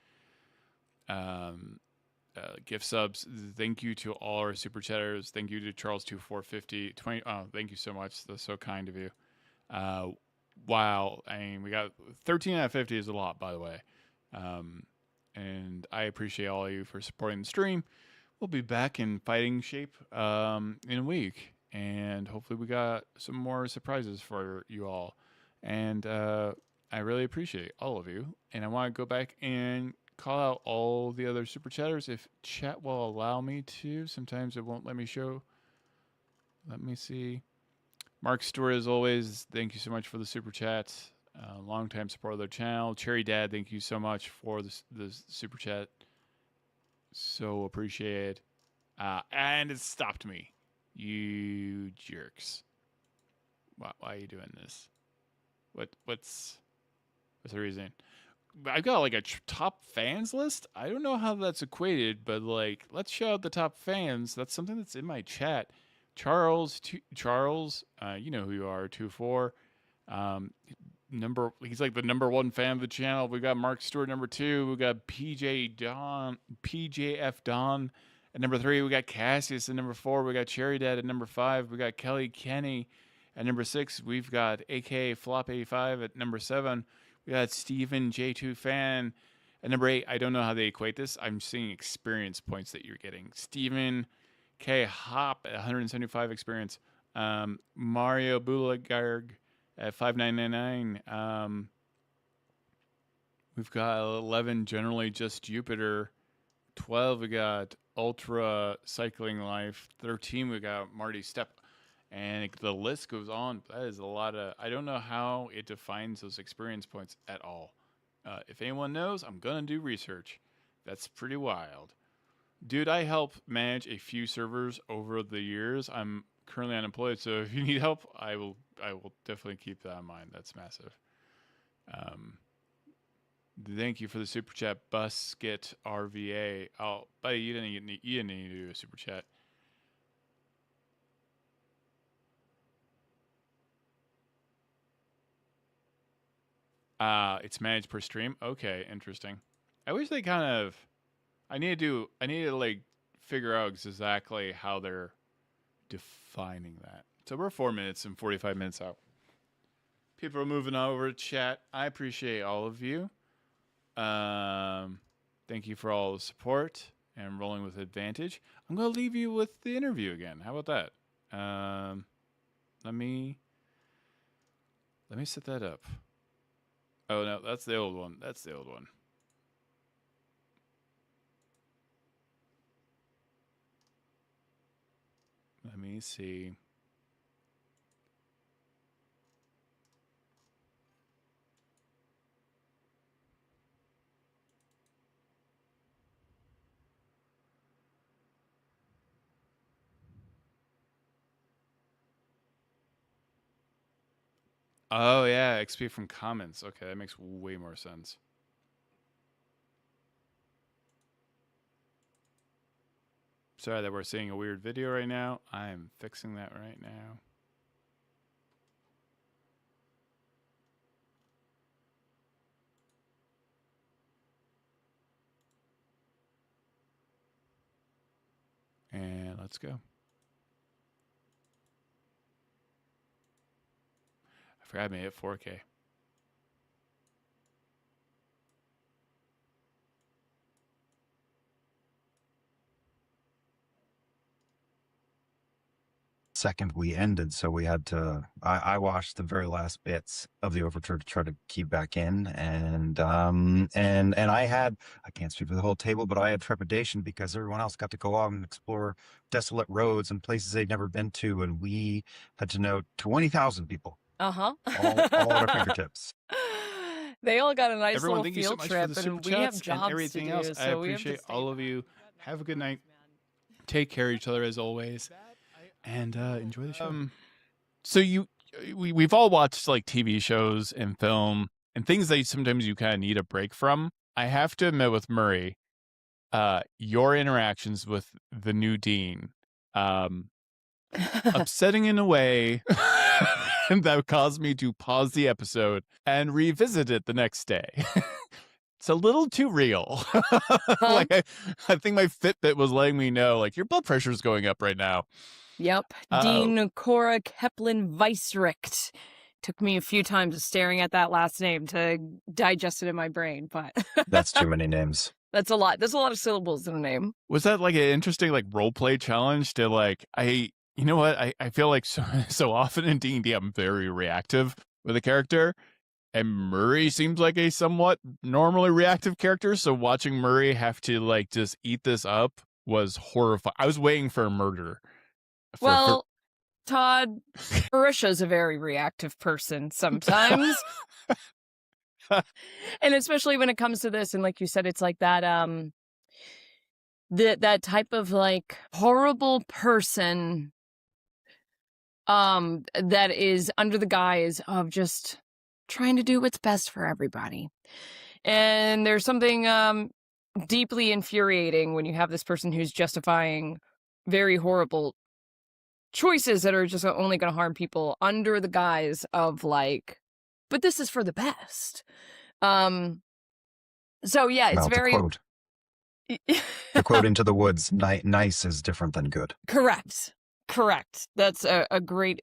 gift subs. Thank you to all our super chatters. Thank you to Charles2450. 20. Oh, thank you so much. That's so kind of you. Wow. I mean, we got 13 out of 50 is a lot, by the way. And I appreciate all of you for supporting the stream. We'll be back in fighting shape in a week. And hopefully we got some more surprises for you all. And I really appreciate all of you. And I want to go back and call out all the other super chatters if chat will allow me to. Sometimes it won't let me show. Let me see. Mark Stewart, as always, thank you so much for the super chats. Long-time support of the channel. Cherry Dad, thank you so much for the super chat. So appreciate. And it stopped me. You jerks. Why are you doing this? What's the reason? I've got like a top fans list. I don't know how that's equated, but like, let's show out the top fans. That's something that's in my chat. Charles, you know who you are, 24. He's like the number 1 fan of the channel. We got Mark Stewart, number 2. We got PJF Don at number 3. We got Cassius at number 4. We got Cherry Dad at number 5. We got Kelly Kenny at number 6. We've got AK Flop 85 at number 7. We got Steven J2 Fan at number 8. I don't know how they equate this. I'm seeing experience points that you're getting. Steven K Hop at 175 experience. Mario Bulaire at 5999. We've got 11 generally just Jupiter. 12 we got Ultra Cycling Life. 13 we got Marty Step. And the list goes on. That is a lot of... I don't know how it defines those experience points at all. If anyone knows, I'm going to do research. That's pretty wild. Dude, I help manage a few servers over the years. I'm currently unemployed, so if you need help, I will definitely keep that in mind. That's massive. Thank you for the super chat, Busket RVA. Oh, buddy, you didn't need to do a super chat. It's managed per stream. Okay, interesting. I wish they kind of... I need to like figure out exactly how they're defining that. So we're 4 minutes and 45 minutes out. People are moving over to chat. I appreciate all of you. Thank you for all the support and rolling with advantage. I'm going to leave you with the interview again. How about that? Let me set that up. Oh, no, that's the old one. That's the old one. Let me see. Oh, yeah, XP from comments. Okay, that makes way more sense. Sorry that we're seeing a weird video right now. I'm fixing that right now. And let's go. I forgot I made it 4K. Second we ended, so we had to... I watched the very last bits of the overture to try to keep back in, and I had... I can't speak for the whole table, but I had trepidation because everyone else got to go out and explore desolate roads and places they'd never been to, and we had to know 20,000 people. Uh-huh. All at our fingertips. They all got a nice Everyone, little thank you so field much trip, for the super and we have chats jobs and everything to do, else. I so we have to appreciate stay all of you. Have a good night. Take care of each other as always, and enjoy the show. So we've all watched like TV shows and film and things that sometimes you kind of need a break from. I have to admit, with Murray, your interactions with the new dean, upsetting in a way that caused me to pause the episode and revisit it the next day. It's a little too real. Like I think my Fitbit was letting me know, like, your blood pressure is going up right now. Yep. Dean Cora Keplin Weisricht. Took me a few times staring at that last name to digest it in my brain, but That's too many names. that's a lot. There's a lot of syllables in a name. Was that like an interesting like role play challenge to like you know what? I feel like so often in D&D I'm very reactive with a character. And Murray seems like a somewhat normally reactive character, so watching Murray have to like just eat this up was horrifying. I was waiting for a murder. Well, Todd, Marisha's a very reactive person sometimes. And especially when it comes to this, and like you said, it's like that that type of like horrible person that is under the guise of just trying to do what's best for everybody. And there's something deeply infuriating when you have this person who's justifying very horrible choices that are just only going to harm people under the guise of like, but this is for the best. So yeah, it's very quote. The quote into the woods, nice is different than good. Correct. That's a great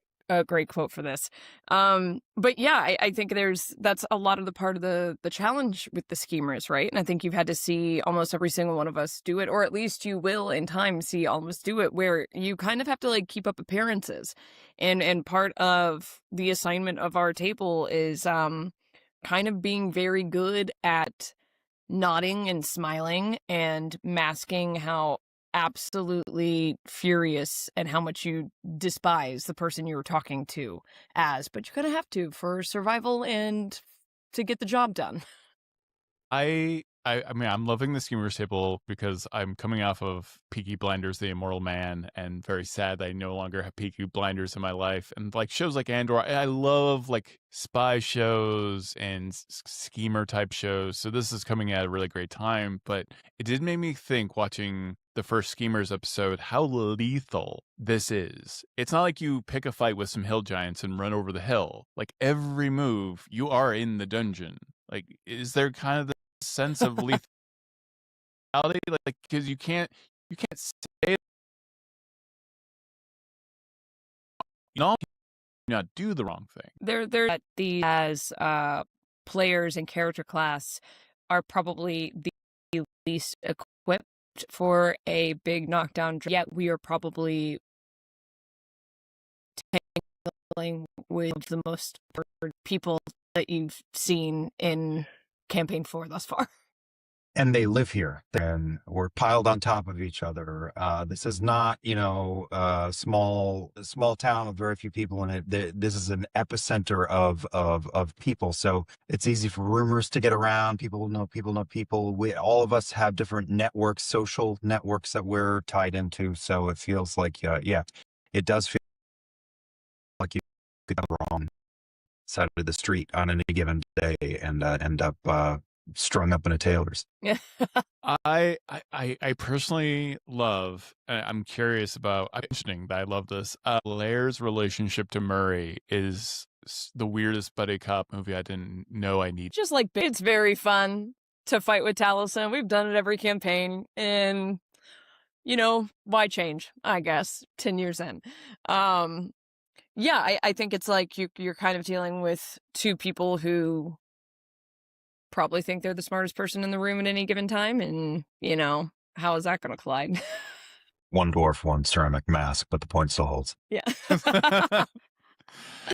quote for this. But yeah, I think that's a lot of the part of the challenge with the schemers, right? And I think you've had to see almost every single one of us do it, or at least you will in time see almost do it, where you kind of have to like keep up appearances. And part of the assignment of our table is kind of being very good at nodding and smiling and masking how absolutely furious and how much you despise the person you were talking to but you're gonna have to for survival and to get the job done. I mean, I'm loving the Schemers table because I'm coming off of Peaky Blinders, The Immoral Man, and very sad that I no longer have Peaky Blinders in my life. And like shows like Andor, I love like spy shows and schemer type shows. So this is coming at a really great time. But it did make me think watching the first Schemers episode how lethal this is. It's not like you pick a fight with some hill giants and run over the hill. Like every move, you are in the dungeon. Like, is there kind of the sense of lethality, like because you can't say not do the wrong thing. They're the as players and character class are probably the least equipped for a big knockdown. Yet we are probably dealing with the most people that you've seen in campaign 4 thus far. And they live here, and we're piled on top of each other. This is not, a small town with very few people in it. This is an epicenter of people. So it's easy for rumors to get around. People know people. All of us have different networks, social networks that we're tied into. So it feels like, it does feel like you could go wrong side of the street on any given day and end up strung up in a tailor's. Yeah. I personally love, I'm curious about, I'm mentioning that I love this. Bolaire's relationship to Murray is the weirdest buddy cop movie I didn't know I needed. Just like, it's very fun to fight with Taliesin. We've done it every campaign, and why change, I guess, 10 years in. Yeah, I think it's like you're kind of dealing with two people who probably think they're the smartest person in the room at any given time, and how is that going to collide? One dwarf, one ceramic mask, but the point still holds. Yeah.